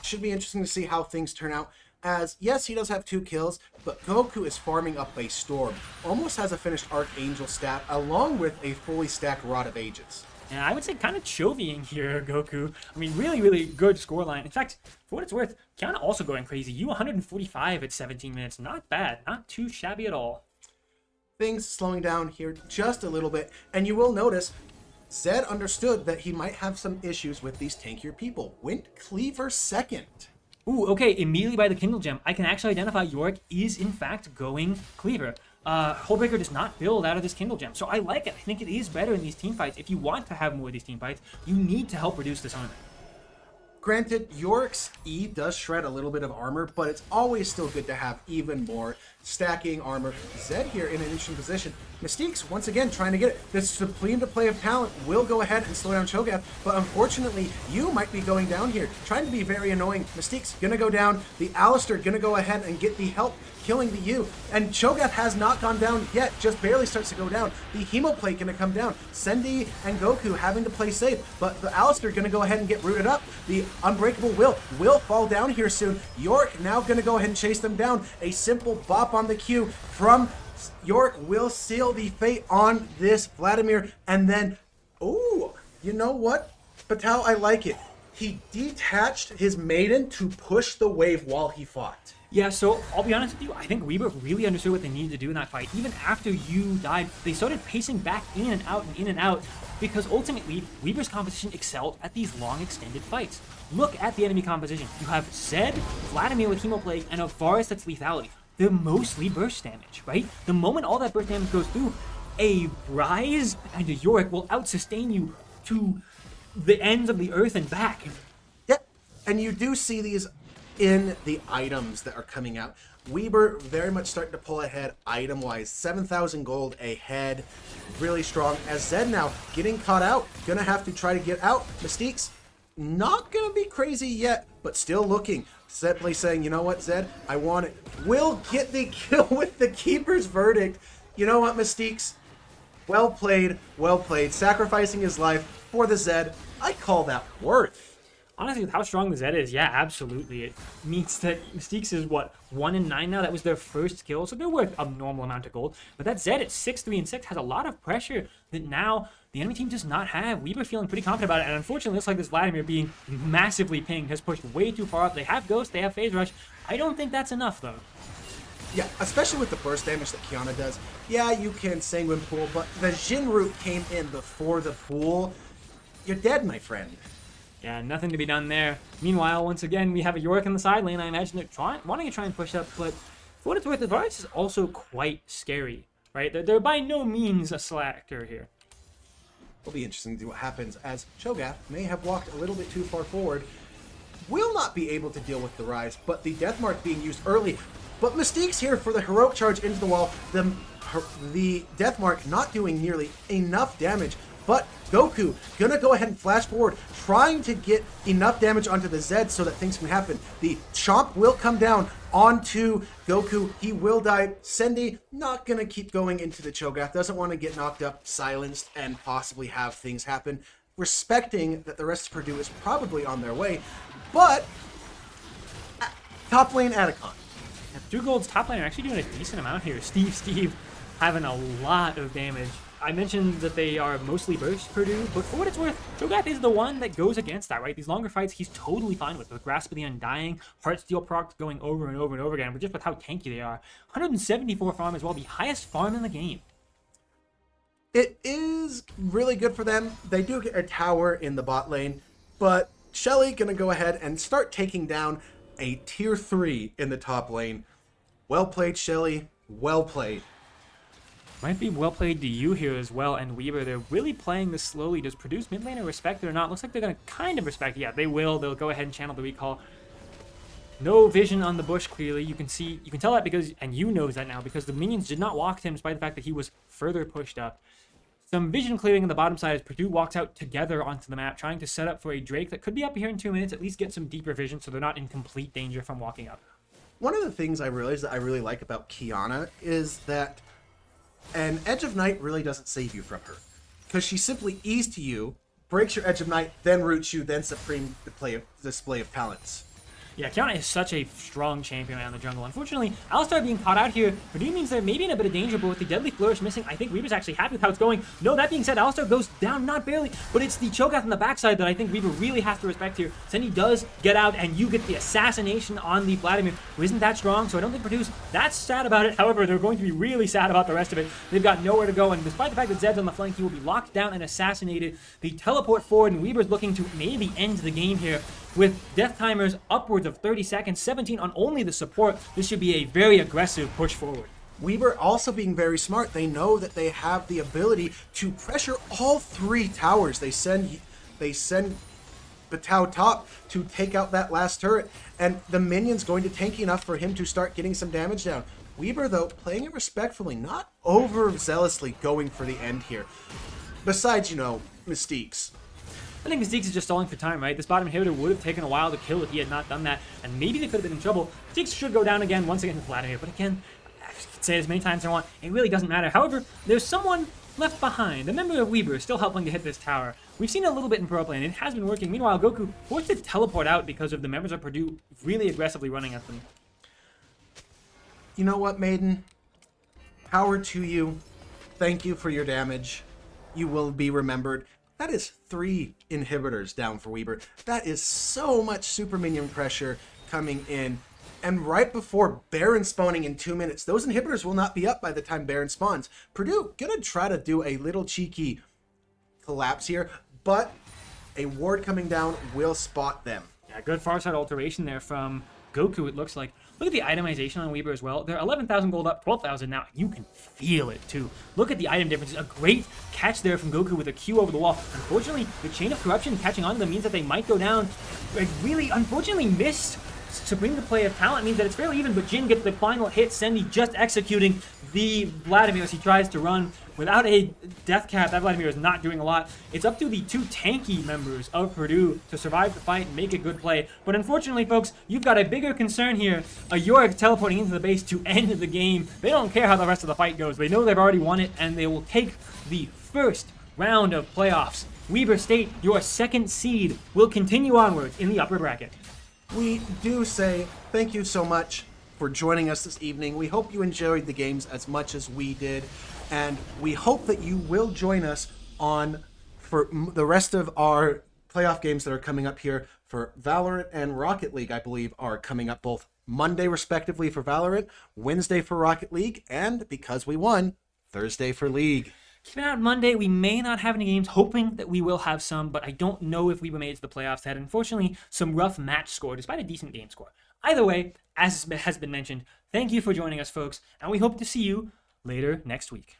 Should be interesting to see how things turn out. As, yes, he does have 2 kills, but Goku is farming up a Storm. Almost has a finished Archangel stat, along with a fully stacked Rod of Ages. And I would say kind of chovying here, Goku. I mean, really, really good scoreline. In fact, for what it's worth, Kiana also going crazy. You 145 at 17 minutes. Not bad. Not too shabby at all. Things slowing down here just a little bit, and you will notice Zed understood that he might have some issues with these tankier people. Went Cleaver second. Ooh, okay, immediately by the Kindle Gem, I can actually identify Yorick is in fact going Cleaver. Hullbreaker does not build out of this Kindle Gem, so I like it. I think it is better in these team fights. If you want to have more of these team fights, you need to help reduce this armor. Granted, Yorick's E does shred a little bit of armor, but it's always still good to have even more stacking armor. Zed here in an interesting position. Mystique's once again trying to get it. This supreme display of talent will go ahead and slow down Cho'Gath, but unfortunately, you might be going down here. Trying to be very annoying. Mystique's gonna go down. The Alistar gonna go ahead and get the help, killing the U. And Cho'Gath has not gone down yet, just barely starts to go down. The Hemoplate gonna come down. Sendi and Goku having to play safe, but the Alistar gonna go ahead and get rooted up. The Unbreakable will fall down here soon. Yorick now gonna go ahead and chase them down. A simple bop on the Q from Yorick will seal the fate on this Vladimir, and then, oh, you know what? Patel, I like it. He detached his maiden to push the wave while he fought. Yeah, so I'll be honest with you, I think Weaver really understood what they needed to do in that fight. Even after you died, they started pacing back in and out and in and out, because ultimately, Weaver's composition excelled at these long extended fights. Look at the enemy composition. You have Zed, Vladimir with Hemoplague, and a Varus that's lethality. They're mostly burst damage, right? The moment all that burst damage goes through, a Rise and a Yorick will out-sustain you to the ends of the earth and back. Yep, and you do see these in the items that are coming out. Weber very much starting to pull ahead item-wise. 7,000 gold ahead. Really strong. As Zed now getting caught out. Gonna have to try to get out. Mystique's not gonna be crazy yet, but still looking. Simply saying, you know what, Zed? I want it. Will get the kill with the Keeper's Verdict. You know what, Mystique's? Well played, well played. Sacrificing his life for the Zed. I call that worth. Honestly, with how strong the Zed is, yeah, absolutely. It means that Mystique's is, what, 1-9 now? That was their first kill, so they're worth a normal amount of gold. But that Zed at 6-3-6 has a lot of pressure that now the enemy team does not have. Weaver feeling pretty confident about it, and unfortunately, it looks like this Vladimir being massively pinged has pushed way too far up. They have Ghost, they have Phase Rush. I don't think that's enough, though. Yeah, especially with the burst damage that Kiana does. Yeah, you can Sanguine Pool, but the Jin root came in before the pool. You're dead, my friend. Yeah, nothing to be done there. Meanwhile, once again, we have a Yorick in the side lane. I imagine they're wanting to try and push up, but for what it's worth, the Varus is also quite scary, right? They're by no means a slacker here. It'll be interesting to see what happens, as Cho'Gath may have walked a little bit too far forward. Will not be able to deal with the rise, but the Death Mark being used early. But Mystique's here for the heroic charge into the wall. The Death Mark not doing nearly enough damage, but Goku gonna go ahead and flash forward, trying to get enough damage onto the Zed so that things can happen. The Chomp will come down onto Goku. He will die. Sendy not gonna keep going into the Cho'Gath. Doesn't want to get knocked up, silenced, and possibly have things happen. Respecting that the rest of Purdue is probably on their way, but top lane Atacon. Purdue Gold's top lane are actually doing a decent amount here. Steve having a lot of damage. I mentioned that they are mostly burst Purdue, but for what it's worth, Cho'Gath is the one that goes against that, right? These longer fights, he's totally fine with Grasp of the Undying, Heartsteel procs going over and over and over again, but just with how tanky they are. 174 farm as well, the highest farm in the game. It is really good for them. They do get a tower in the bot lane, but Shelly gonna go ahead and start taking down a tier 3 in the top lane. Well played, Shelly. Well played. Might be well played to you here as well, and Weaver. They're really playing this slowly. Does Purdue's mid laner respect it or not? Looks like they're going to kind of respect it. Yeah, they will. They'll go ahead and channel the recall. No vision on the bush, clearly. You can tell that because, and you knows that now, because the minions did not walk to him despite the fact that he was further pushed up. Some vision clearing on the bottom side as Purdue walks out together onto the map, trying to set up for a Drake that could be up here in 2 minutes, at least get some deeper vision so they're not in complete danger from walking up. One of the things I realized that I really like about Kiana is that an Edge of Night really doesn't save you from her, because she simply E's to you, breaks your Edge of Night, then roots you, then supreme display of talents. Yeah, Kiana is such a strong champion on the jungle. Unfortunately, Alistar being caught out here, Purdue means they're maybe in a bit of danger, but with the Deadly Flourish missing, I think Weaver's actually happy with how it's going. No, that being said, Alistar goes down, not barely, but it's the Cho'Gath on the backside that I think Weaver really has to respect here. Sendy does get out, and you get the assassination on the Vladimir, who isn't that strong, so I don't think Purdue's that sad about it. However, they're going to be really sad about the rest of it. They've got nowhere to go, and despite the fact that Zed's on the flank, he will be locked down and assassinated. They teleport forward, and Weaver's looking to maybe end the game here. With death timers upwards of 30 seconds, 17 on only the support, this should be a very aggressive push forward. Weaver also being very smart. They know that they have the ability to pressure all 3 towers. They send Batao top to take out that last turret, and the minion's going to tanky enough for him to start getting some damage down. Weaver, though, playing it respectfully, not overzealously going for the end here. Besides, Mystiques. I think Mystiques is just stalling for time, right? This bottom inhibitor would have taken a while to kill if he had not done that, and maybe they could have been in trouble. Mystiques should go down again, once again with Vladimir, but again, I can say it as many times as I want, it really doesn't matter. However, there's someone left behind. A member of Weaver is still helping to hit this tower. We've seen it a little bit in pro play, and it has been working. Meanwhile, Goku forced to teleport out because of the members of Purdue really aggressively running at them. You know what, Maiden? Power to you. Thank you for your damage. You will be remembered. That is 3 inhibitors down for Weaver. That is so much super minion pressure coming in. And right before Baron spawning in 2 minutes, those inhibitors will not be up by the time Baron spawns. Purdue gonna try to do a little cheeky collapse here, but a ward coming down will spot them. Yeah, good far side alteration there from Goku, it looks like. Look at the itemization on Weaver as well. They're 11,000 gold up, 12,000 now. You can feel it too. Look at the item differences. A great catch there from Goku with a Q over the wall. Unfortunately, the Chain of Corruption catching on to them means that they might go down. Like, really, unfortunately missed Supreme Display of Talent means that it's fairly even, but Jin gets the final hit. Sendy just executing the Vladimir as he tries to run. Without a death cap, that Vladimir is not doing a lot. It's up to the 2 tanky members of Purdue to survive the fight and make a good play. But unfortunately, folks, you've got a bigger concern here. A Yorick teleporting into the base to end the game. They don't care how the rest of the fight goes. They know they've already won it, and they will take the first round of playoffs. Weber State, your 2nd seed, will continue onwards in the upper bracket. We do say thank you so much for joining us this evening. We hope you enjoyed the games as much as we did, and we hope that you will join us for the rest of our playoff games that are coming up here for Valorant and Rocket League, I believe, are coming up both Monday respectively for Valorant, Wednesday for Rocket League, and because we won, Thursday for League. Keep an eye out Monday. We may not have any games, hoping that we will have some, but I don't know if we were made it to the playoffs. They had, unfortunately, some rough match score, despite a decent game score. Either way, as has been mentioned, thank you for joining us, folks, and we hope to see you later next week.